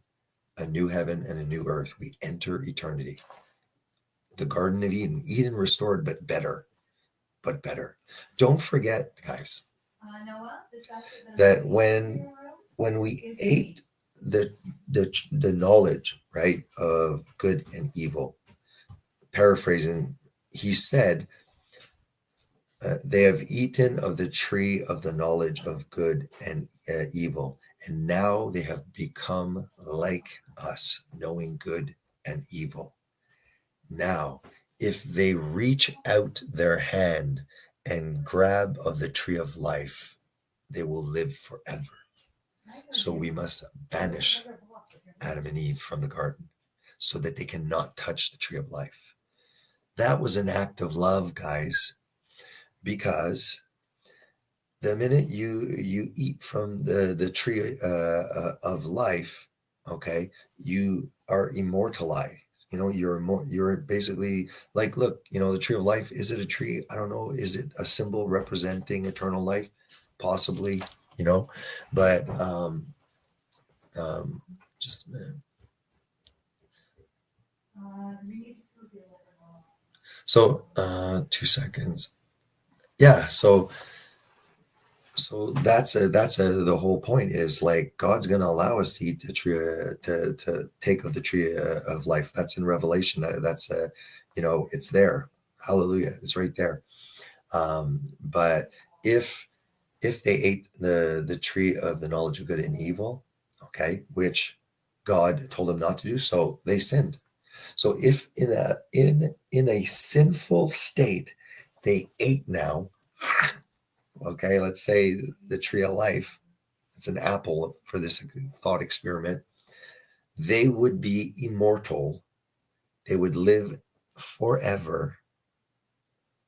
a new heaven and a new earth. We enter eternity. The Garden of Eden restored, but better. Don't forget, guys, that when we ate the knowledge, right, of good and evil, paraphrasing, he said, They have eaten of the tree of the knowledge of good and evil, and now they have become like us, knowing good and evil. Now, if they reach out their hand and grab of the tree of life, they will live forever. So we must banish Adam and Eve from the garden so that they cannot touch the tree of life. That was an act of love, guys, because the minute you eat from the tree of life, okay, you are immortalized. You know, you're basically like, look, you know, the tree of life, is it a tree? I don't know. Is it a symbol representing eternal life? Possibly, you know, but um just a minute. So 2 seconds. Yeah, so that's the whole point is like God's going to allow us to eat the tree to take of the tree of life. That's in Revelation. That's you know, it's there. Hallelujah, it's right there. But if they ate the tree of the knowledge of good and evil, okay, which God told them not to do, so they sinned. So if in a sinful state they ate now, okay, let's say the tree of life, it's an apple for this thought experiment, they would be immortal. They would live forever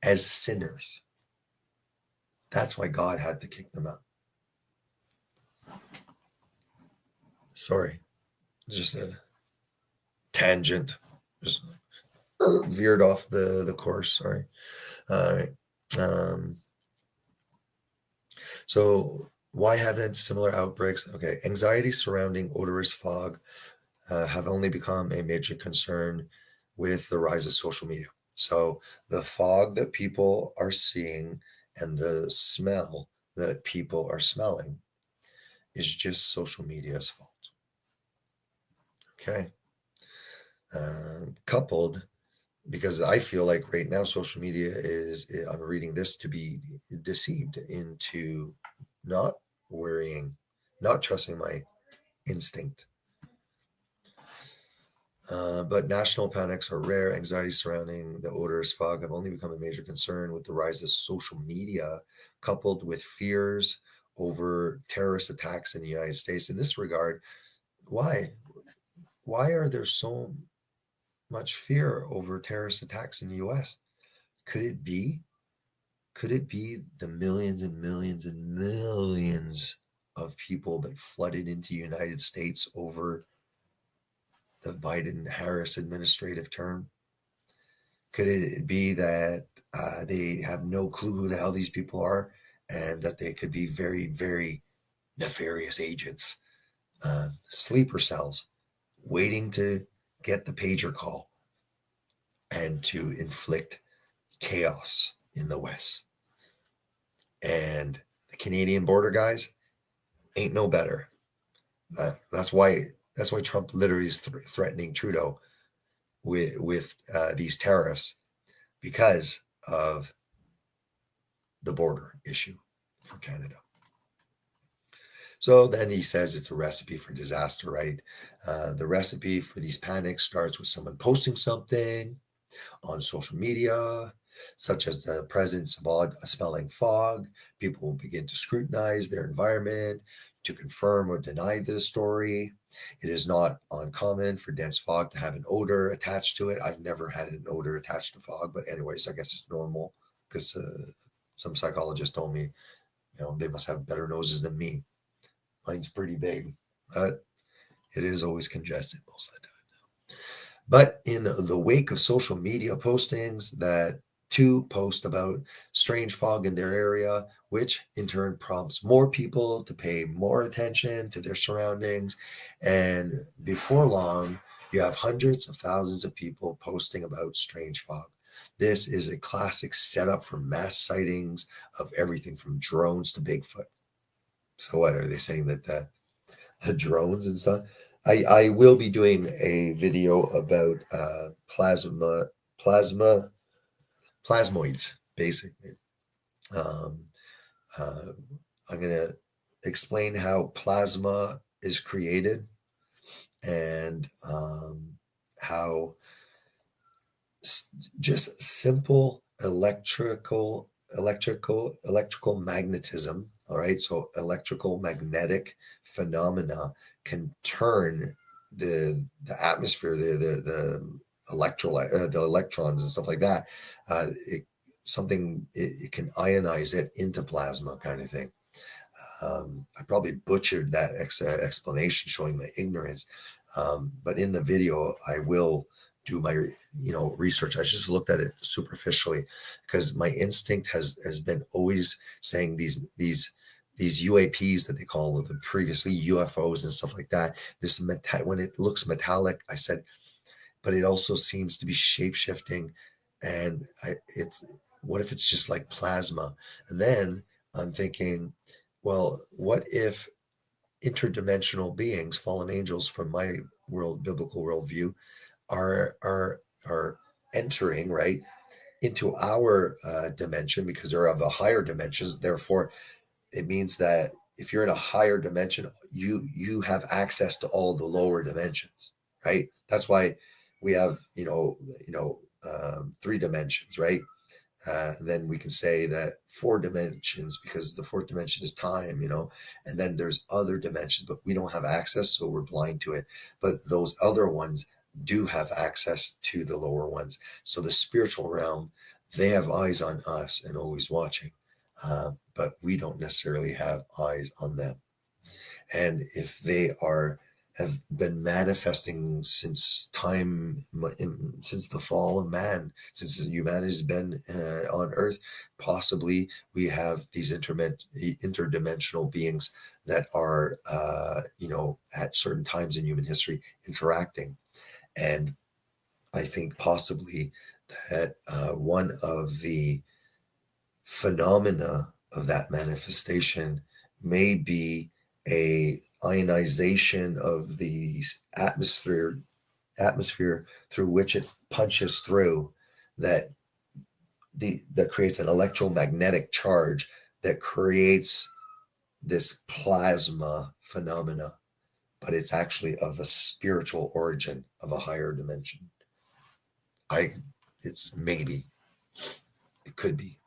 as sinners. That's why God had to kick them out. Sorry, just a tangent. Just veered off the course. Sorry. All right. So why haven't similar outbreaks? Okay, anxiety surrounding odorous fog have only become a major concern with the rise of social media. So the fog that people are seeing and the smell that people are smelling is just social media's fault. Okay. Coupled, because I feel like right now social media is, I'm reading this to be deceived into not worrying, not trusting my instinct. But national panics are rare. Anxiety surrounding the odorous fog have only become a major concern with the rise of social media, coupled with fears over terrorist attacks in the United States. In this regard, why? Why are there so much fear over terrorist attacks in the US? Could it be? Could it be the millions and millions and millions of people that flooded into the United States over the Biden-Harris administrative term? Could it be that they have no clue who the hell these people are and that they could be very, very nefarious agents, sleeper cells, waiting to get the pager call and to inflict chaos in the West? And the Canadian border guys ain't no better. That's why Trump literally is threatening Trudeau with these tariffs because of the border issue for Canada. So then he says it's a recipe for disaster, right? The recipe for these panics starts with someone posting something on social media, such as the presence of odd smelling fog. People will begin to scrutinize their environment to confirm or deny the story. It is not uncommon for dense fog to have an odor attached to it. I've never had an odor attached to fog, but anyways, I guess it's normal because some psychologist told me, you know, they must have better noses than me. Mine's pretty big, but it is always congested most of the time. But in the wake of social media postings that too post about strange fog in their area, which in turn prompts more people to pay more attention to their surroundings. And before long, you have hundreds of thousands of people posting about strange fog. This is a classic setup for mass sightings of everything from drones to Bigfoot. So what are they saying, that the drones and stuff? I will be doing a video about plasmoids, basically. Um, uh, I'm going to explain how plasma is created and how just simple electrical magnetism, all right, so electrical magnetic phenomena can turn the atmosphere, the electrolyte, the electrons and stuff like that, it can ionize it into plasma, kind of thing. I probably butchered that explanation, showing my ignorance. But in the video, I will do my research. I just looked at it superficially because my instinct has been always saying these UAPs that they call them previously UFOs and stuff like that. When it looks metallic, I said, but it also seems to be shape shifting, and what if it's just like plasma? And then I'm thinking, well, what if interdimensional beings, fallen angels from my biblical worldview, are entering right into our dimension because they're of a higher dimensions. Therefore, it means that if you're in a higher dimension, you have access to all the lower dimensions, right? That's why we have 3 dimensions, right? Then we can say that 4 dimensions because the 4th dimension is time, and then there's other dimensions, but we don't have access, so we're blind to it. But those other ones do have access to the lower ones. So the spiritual realm, they have eyes on us and always watching, but we don't necessarily have eyes on them. And if they have been manifesting since time, since the fall of man, since humanity's been on earth, possibly we have these interdimensional beings that are at certain times in human history interacting. And I think possibly that one of the phenomena of that manifestation may be a ionization of the atmosphere through which it punches through, that creates an electromagnetic charge that creates this plasma phenomena, but it's actually of a spiritual origin, of a higher dimension. It's maybe, it could be,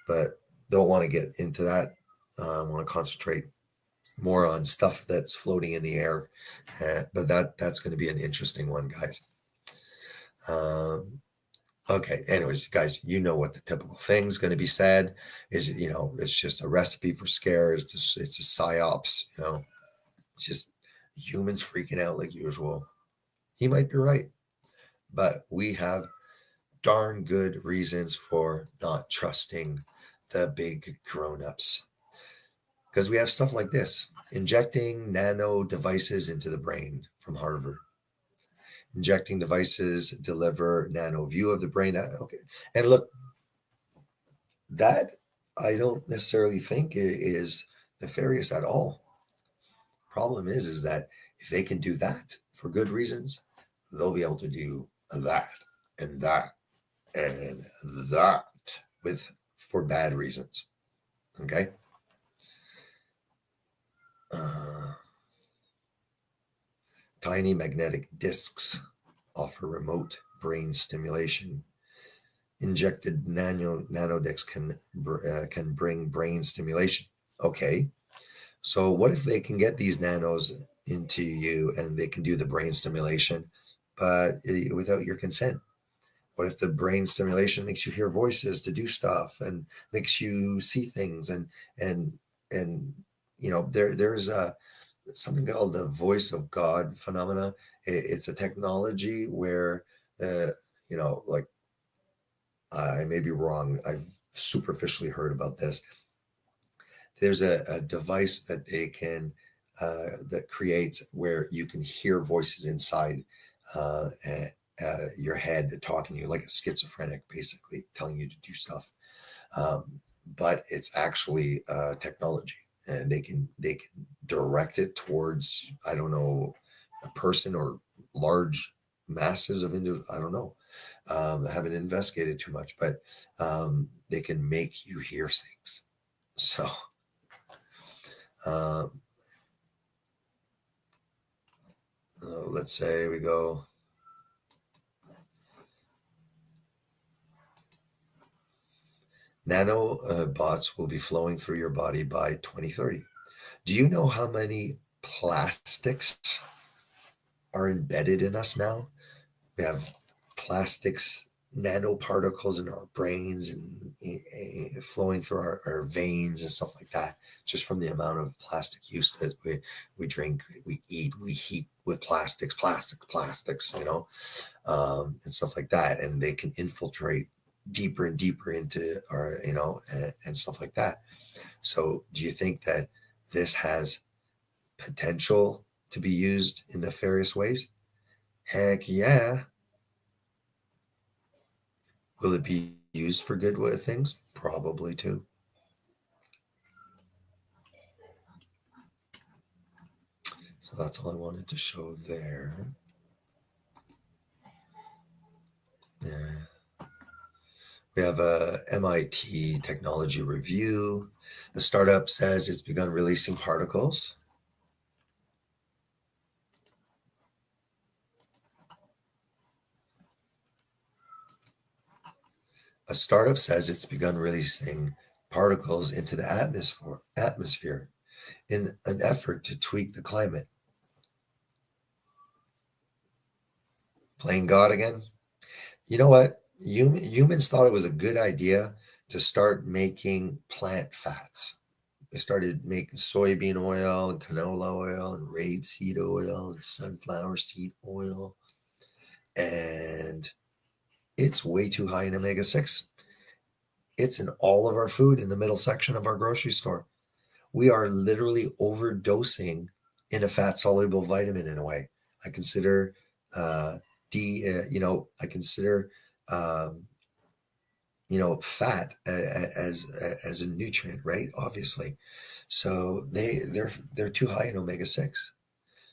but don't want to get into that. I want to concentrate more on stuff that's floating in the air, but that's going to be an interesting one, guys. Okay, anyways, guys, you know what the typical thing's going to be said is, it's just a recipe for scare. It's a psyops, it's just humans freaking out like usual. He might be right, but we have darn good reasons for not trusting the big grown-ups. Because we have stuff like this: injecting nano devices into the brain from Harvard. Injecting devices deliver nano view of the brain. Okay. And look, that I don't necessarily think is nefarious at all. Problem is that if they can do that for good reasons, they'll be able to do that and that and that for bad reasons. Okay. Tiny magnetic discs offer remote brain stimulation. Injected nanodiscs can bring brain stimulation. Okay, so what if they can get these nanos into you and they can do the brain stimulation, but without your consent? What if the brain stimulation makes you hear voices to do stuff and makes you see things and there's something called the voice of God phenomena. It's a technology where, like, I may be wrong. I've superficially heard about this. There's a device that they can, that creates where you can hear voices inside your head talking to you, like a schizophrenic, basically telling you to do stuff. But it's actually technology, and they can direct it towards, I don't know, a person or large masses of individuals. I don't know. I haven't investigated too much, but they can make you hear things. So, let's say we go. Nanobots will be flowing through your body by 2030. Do you know how many plastics are embedded in us now? We have plastics, nanoparticles in our brains and flowing through our veins and stuff like that, just from the amount of plastic use that we drink, we eat, we heat with plastics, you know, and stuff like that. And they can infiltrate deeper and deeper into our, you know, and stuff like that. So do you think that this has potential to be used in nefarious ways? Heck yeah. Will it be used for good things? Probably too. So that's all I wanted to show there. Yeah. We have a MIT technology review. The startup says it's begun releasing particles. A startup says it's begun releasing particles into the atmosphere in an effort to tweak the climate. Playing God again? You know what? Humans thought it was a good idea to start making plant fats. They started making soybean oil and canola oil and rapeseed oil and sunflower seed oil. And it's way too high in omega-6. It's in all of our food in the middle section of our grocery store. We are literally overdosing in a fat-soluble vitamin in a way. I consider I consider fat as a nutrient, right? Obviously. So they're too high in omega-6.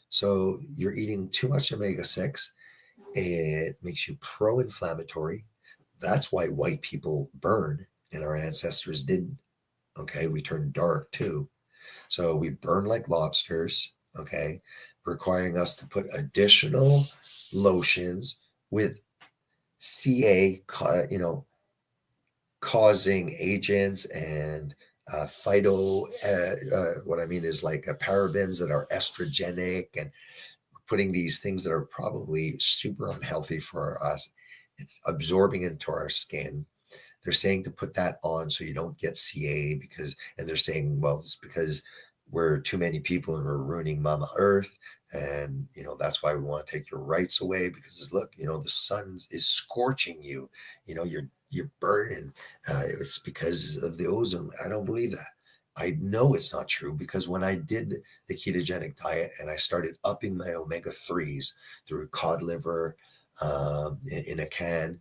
So you're eating too much omega-6. It makes you pro-inflammatory. That's why white people burn and our ancestors didn't. Okay, we turn dark too. So we burn like lobsters, okay, requiring us to put additional lotions with CA, causing agents and what I mean is like parabens that are estrogenic, and putting these things that are probably super unhealthy for us. It's absorbing into our skin. They're saying to put that on so you don't get CA and they're saying, well, it's because we're too many people and we're ruining Mama Earth. And, that's why we want to take your rights away, because look, the sun is scorching you, you're burning. It's because of the ozone. I don't believe that. I know it's not true, because when I did the ketogenic diet and I started upping my omega-3s through cod liver in a can,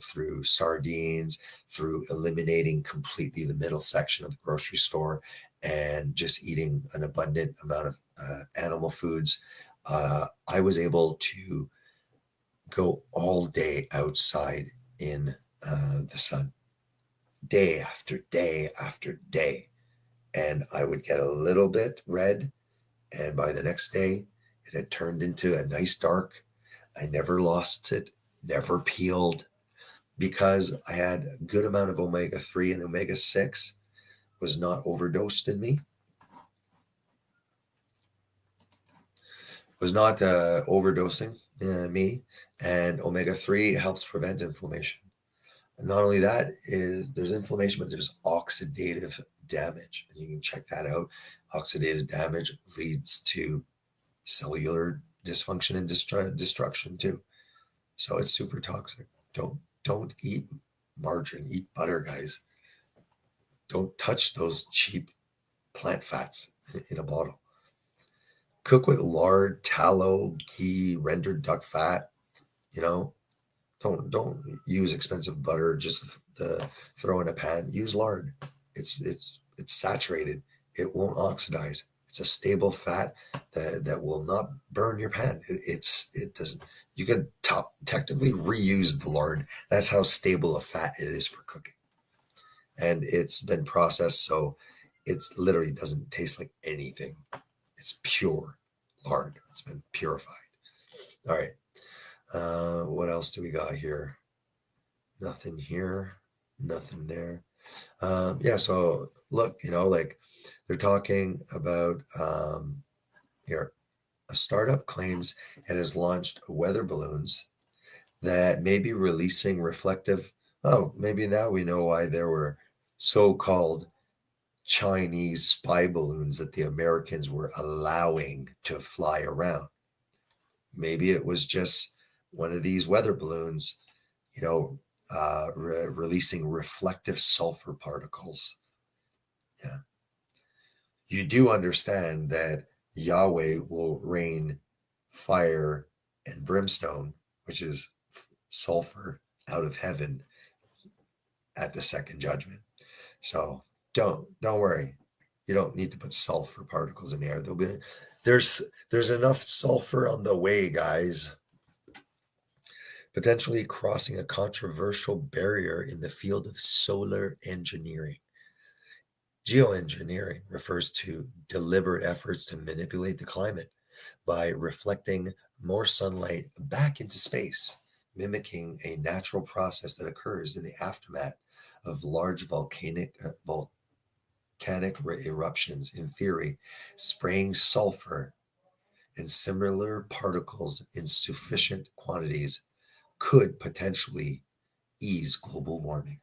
through sardines, through eliminating completely the middle section of the grocery store and just eating an abundant amount of animal foods, I was able to go all day outside in the sun, day after day after day. And I would get a little bit red, and by the next day, it had turned into a nice dark. I never lost it, never peeled, because I had a good amount of omega-3, and omega-6 was not overdosed in me. Was not overdosing me, and omega-3 helps prevent inflammation. And not only that, there's inflammation, but there's oxidative damage. And you can check that out. Oxidative damage leads to cellular dysfunction and destruction too. So it's super toxic. Don't eat margarine, eat butter, guys. Don't touch those cheap plant fats in a bottle. Cook with lard, tallow, ghee, rendered duck fat. Don't use expensive butter just to throw in a pan. Use lard. It's saturated. It won't oxidize. It's a stable fat that will not burn your pan. It doesn't. You can technically reuse the lard. That's how stable a fat it is for cooking. and it's been processed, so it's literally doesn't taste like anything. It's pure lard. It's been purified. All right. What else do we got here? Nothing here. Nothing there. Yeah. So look, like they're talking about here. A startup claims it has launched weather balloons that may be releasing reflective. Oh, maybe now we know why there were so-called Chinese spy balloons that the Americans were allowing to fly around. Maybe it was just one of these weather balloons, releasing reflective sulfur particles. Yeah. You do understand that Yahweh will rain fire and brimstone, which is sulfur, out of heaven at the second judgment. So don't worry. You don't need to put sulfur particles in the air. There's enough sulfur on the way, guys. Potentially crossing a controversial barrier in the field of solar engineering. Geoengineering refers to deliberate efforts to manipulate the climate by reflecting more sunlight back into space, mimicking a natural process that occurs in the aftermath of large volcanic eruptions. In theory, spraying sulfur and similar particles in sufficient quantities could potentially ease global warming.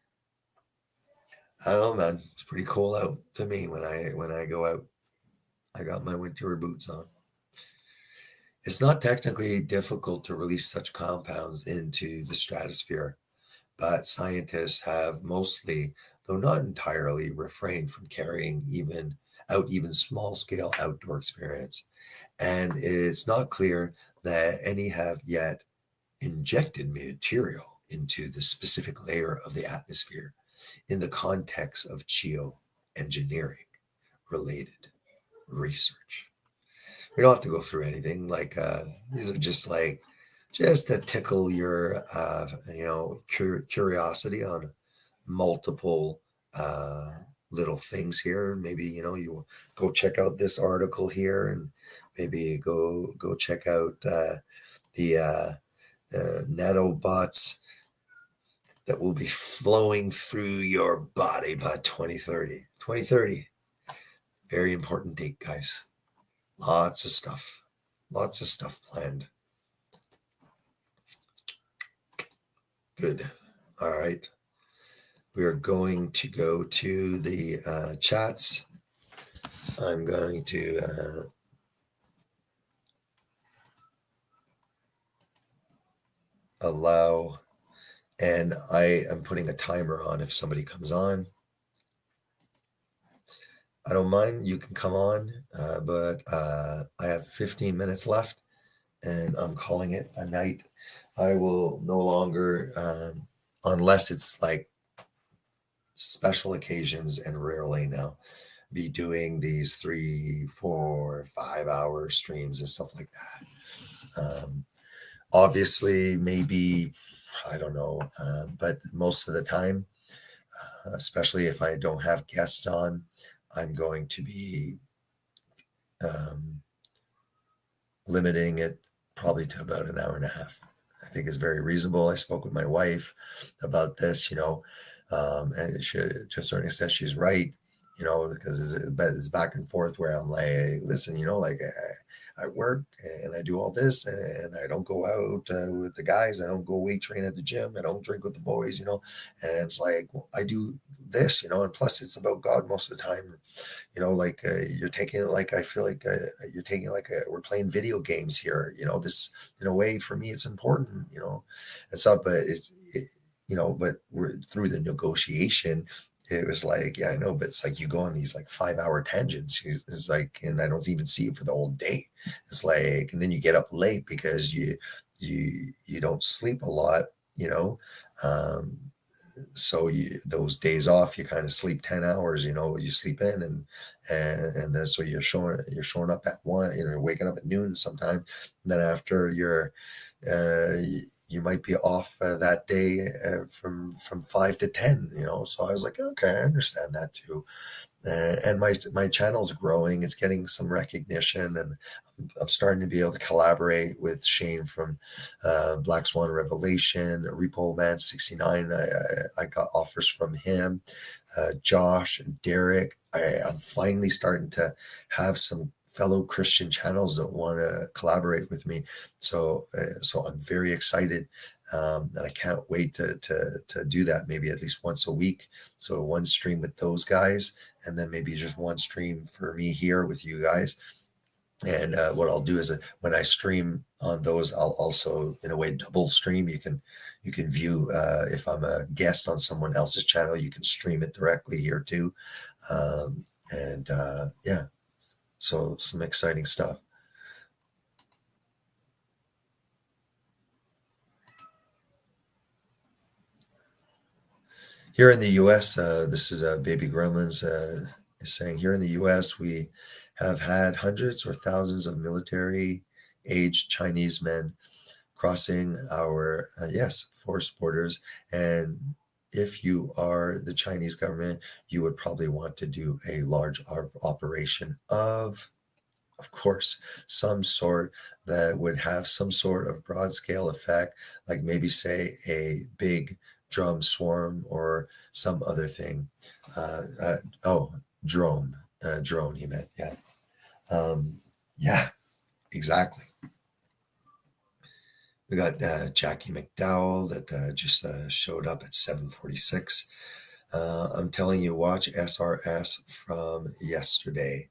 I don't know, man. It's pretty cool out to me when I go out. I got my winter boots on. It's not technically difficult to release such compounds into the stratosphere, but scientists have mostly, though not entirely, refrained from carrying even small-scale outdoor experience. And it's not clear that any have yet injected material into the specific layer of the atmosphere in the context of geoengineering related research. We don't have to go through anything like these are just to tickle your curiosity on multiple little things here. Maybe you go check out this article here, and maybe go check out the nanobots that will be flowing through your body by 2030. 2030. Very important date, guys. Lots of stuff planned. Good. All right. We are going to go to the chats. I'm going to allow, and I am putting a timer on if somebody comes on. I don't mind. You can come on, but I have 15 minutes left, and I'm calling it a night. I will no longer, unless it's like special occasions, and rarely now, be doing these 3, 4, 5 hour streams and stuff like that. Obviously, maybe, I don't know, but most of the time, especially if I don't have guests on, I'm going to be limiting it probably to about an hour and a half. I think is very reasonable. I spoke with my wife about this, and she, to a certain extent, she's right, because it's back and forth where I'm like, listen, I work and I do all this, and I don't go out with the guys. I don't go weight train at the gym. I don't drink with the boys, and it's like, well, I do this, and plus it's about God most of the time. You're taking it like, I feel like you're taking it like we're playing video games here. This, in a way, for me, it's important, and stuff. But but we're through the negotiation. It was like, yeah, I know, but it's like you go on these like 5-hour tangents. It's like, and I don't even see you for the whole day. It's like, and then you get up late because you don't sleep a lot, so those days off, you kind of sleep 10 hours, you sleep in, and then so you're showing up at 1, you're waking up at noon sometime. And then after you might be off that day from 5 to 10. So I was like, okay, I understand that too. And my channel's growing. It's getting some recognition, and I'm starting to be able to collaborate with Shane from Black Swan Revelation, Repo Man 69. I got offers from him, Josh, Derek. I'm finally starting to have some fellow Christian channels that want to collaborate with me. So I'm very excited, and I can't wait to do that. Maybe at least once a week. So one stream with those guys, and then maybe just one stream for me here with you guys. And what I'll do is when I stream on those, I'll also, in a way, double stream. You can view if I'm a guest on someone else's channel, you can stream it directly here too. And yeah, so some exciting stuff. Here in the U.S., this is Baby Gremlins is saying, here in the U.S., we have had hundreds or thousands of military-aged Chinese men crossing our, forest borders. And if you are the Chinese government, you would probably want to do a large operation of course, some sort that would have some sort of broad scale effect, like maybe say a big drum swarm or some other thing. Drone, drone, he meant. Yeah. Yeah, exactly. We got Jackie McDowell that just showed up at 7:46. I'm telling you, watch SRS from yesterday.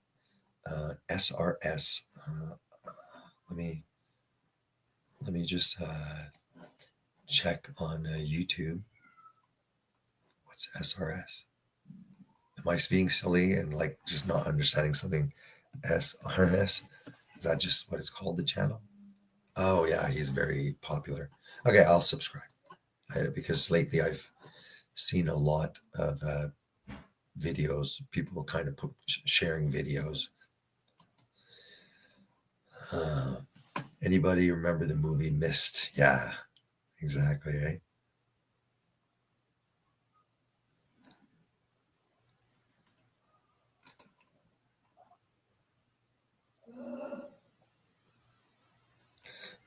SRS. Let me just check on YouTube. What's SRS? Am I being silly and like just not understanding something? SRS? Is that just what it's called, the channel? Oh yeah, he's very popular. Okay, I'll subscribe because lately I've seen a lot of videos, people kind of sharing videos. Anybody remember the movie Mist? Yeah, exactly, right?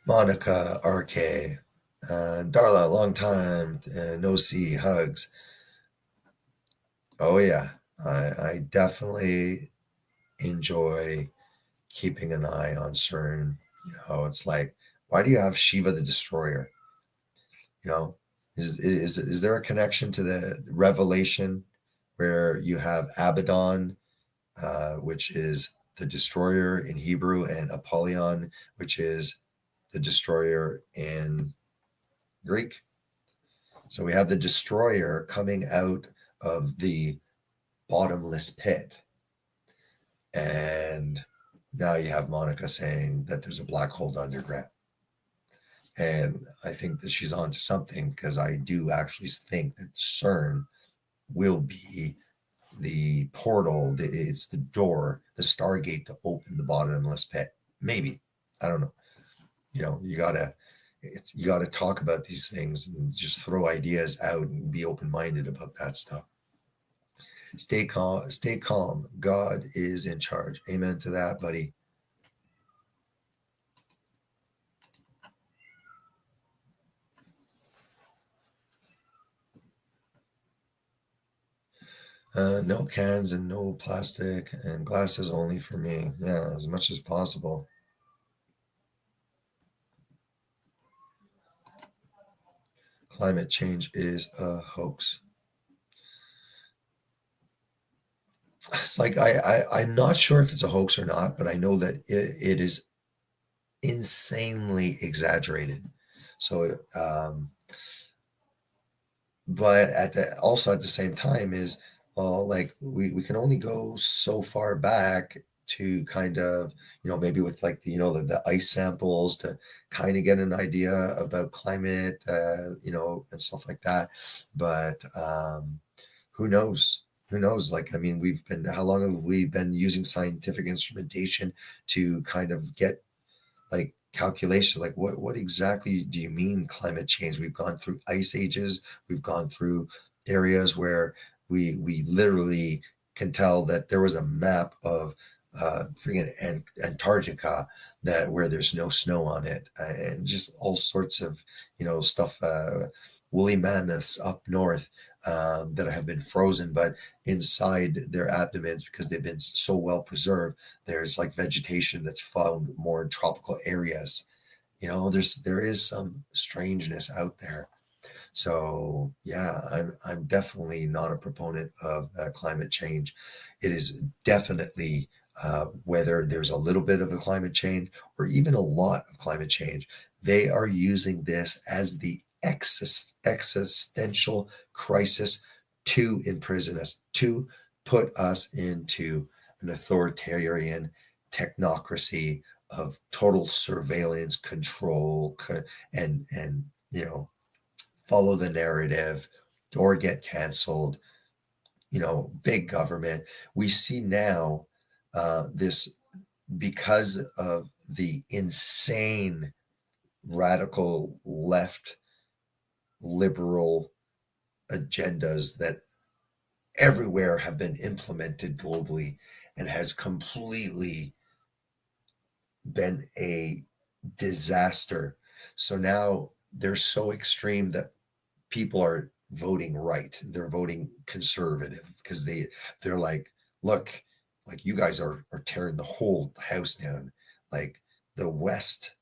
Monica, RK, Darla, long time, no see, hugs. Oh yeah, I definitely enjoy keeping an eye on certain, it's like, why do you have Shiva the Destroyer? Is there a connection to the Revelation where you have Abaddon, which is the destroyer in Hebrew, and Apollyon, which is the destroyer in Greek? So we have the destroyer coming out of the bottomless pit. And now you have Monica saying that there's a black hole underground. And I think that she's on to something, because I do actually think that CERN will be the portal. It's the door, the Stargate to open the bottomless pit. Maybe. I don't know. You gotta talk about these things and just throw ideas out and be open-minded about that stuff. Stay calm. God is in charge. Amen to that, buddy. No cans and no plastic, and glasses only for me. Yeah, as much as possible. Climate change is a hoax. It's like I'm not sure if it's a hoax or not, but I know that it is insanely exaggerated. So, but also at the same time is, well, like we can only go so far back to kind of, maybe with like the ice samples to kind of get an idea about climate, and stuff like that. But who knows? Who knows? Like, I mean, how long have we been using scientific instrumentation to kind of get like calculation. Like, what exactly do you mean climate change? We've gone through ice ages. We've gone through areas where we literally can tell that there was a map of freaking Antarctica that where there's no snow on it, and just all sorts of stuff. Woolly mammoths up north that have been frozen, but inside their abdomens, because they've been so well preserved, there's like vegetation that's found more in tropical areas. There is some strangeness out there. So yeah, I'm definitely not a proponent of climate change. It is definitely whether there's a little bit of a climate change or even a lot of climate change, they are using this as the existential crisis to imprison us, to put us into an authoritarian technocracy of total surveillance, control, and follow the narrative or get canceled. Big government. We see now this, because of the insane radical left liberal agendas that everywhere have been implemented globally, and has completely been a disaster. So now they're so extreme that people are voting right. They're voting conservative because they're like, look, like, you guys are tearing the whole house down. Like, the West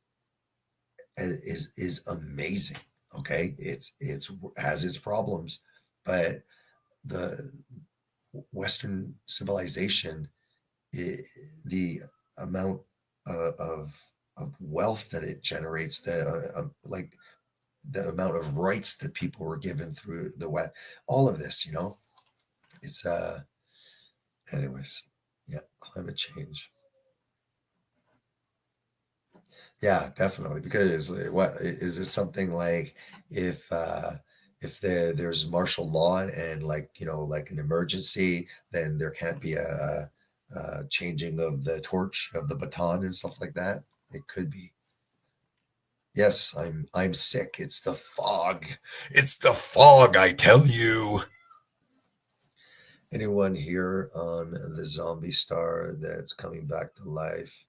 is amazing. Okay, it's has its problems, but the Western civilization, the amount of wealth that it generates, the amount of rights that people were given through the West, all of this, it's anyways, yeah, climate change. Yeah, definitely. Because what is it, something like, if there's martial law and like an emergency, then there can't be a changing of the torch, of the baton, and stuff like that. It could be. Yes, I'm sick. It's the fog. It's the fog, I tell you. Anyone here on the zombie star that's coming back to life?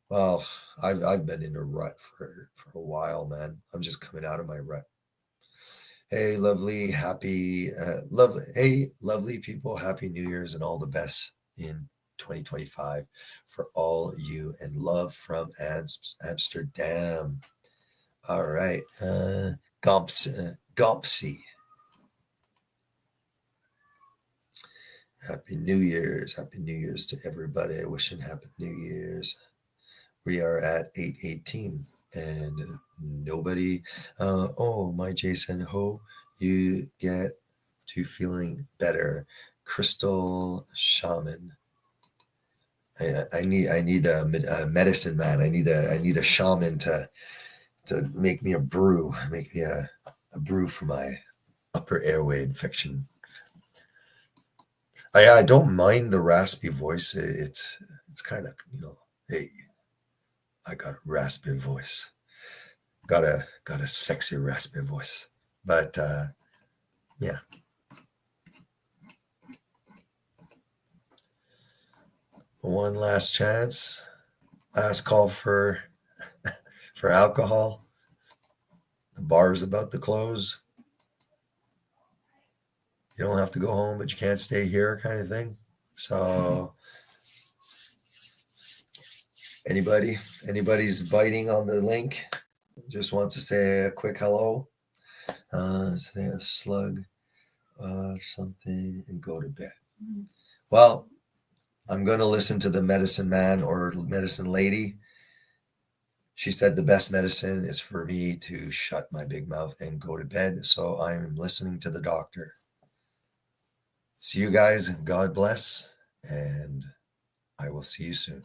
Well, I've been in a rut for a while, man. I'm just coming out of my rut. Hey, lovely, happy, lovely people. Happy New Year's and all the best in 2025 for all you, and love from Amsterdam. All right, Gompsy. Happy New Year's. Happy New Year's to everybody. Wishing happy New Year's. We are at 8:18 and nobody. Oh, my Jason Ho, you get to feeling better. Crystal Shaman. I need a medicine man. I need a shaman to make me a brew. Make me a brew for my upper airway infection. I don't mind the raspy voice. It's kind of, hey, I got a raspy voice. Got a sexy raspy voice. But yeah. One last chance. Last call for alcohol. The bar's about to close. You don't have to go home, but you can't stay here, kind of thing. So anybody's biting on the link, just wants to say a quick hello, say a slug, something, and go to bed. Well, I'm going to listen to the medicine man or medicine lady. She said the best medicine is for me to shut my big mouth and go to bed. So I'm listening to the doctor. See you guys. God bless. And I will see you soon.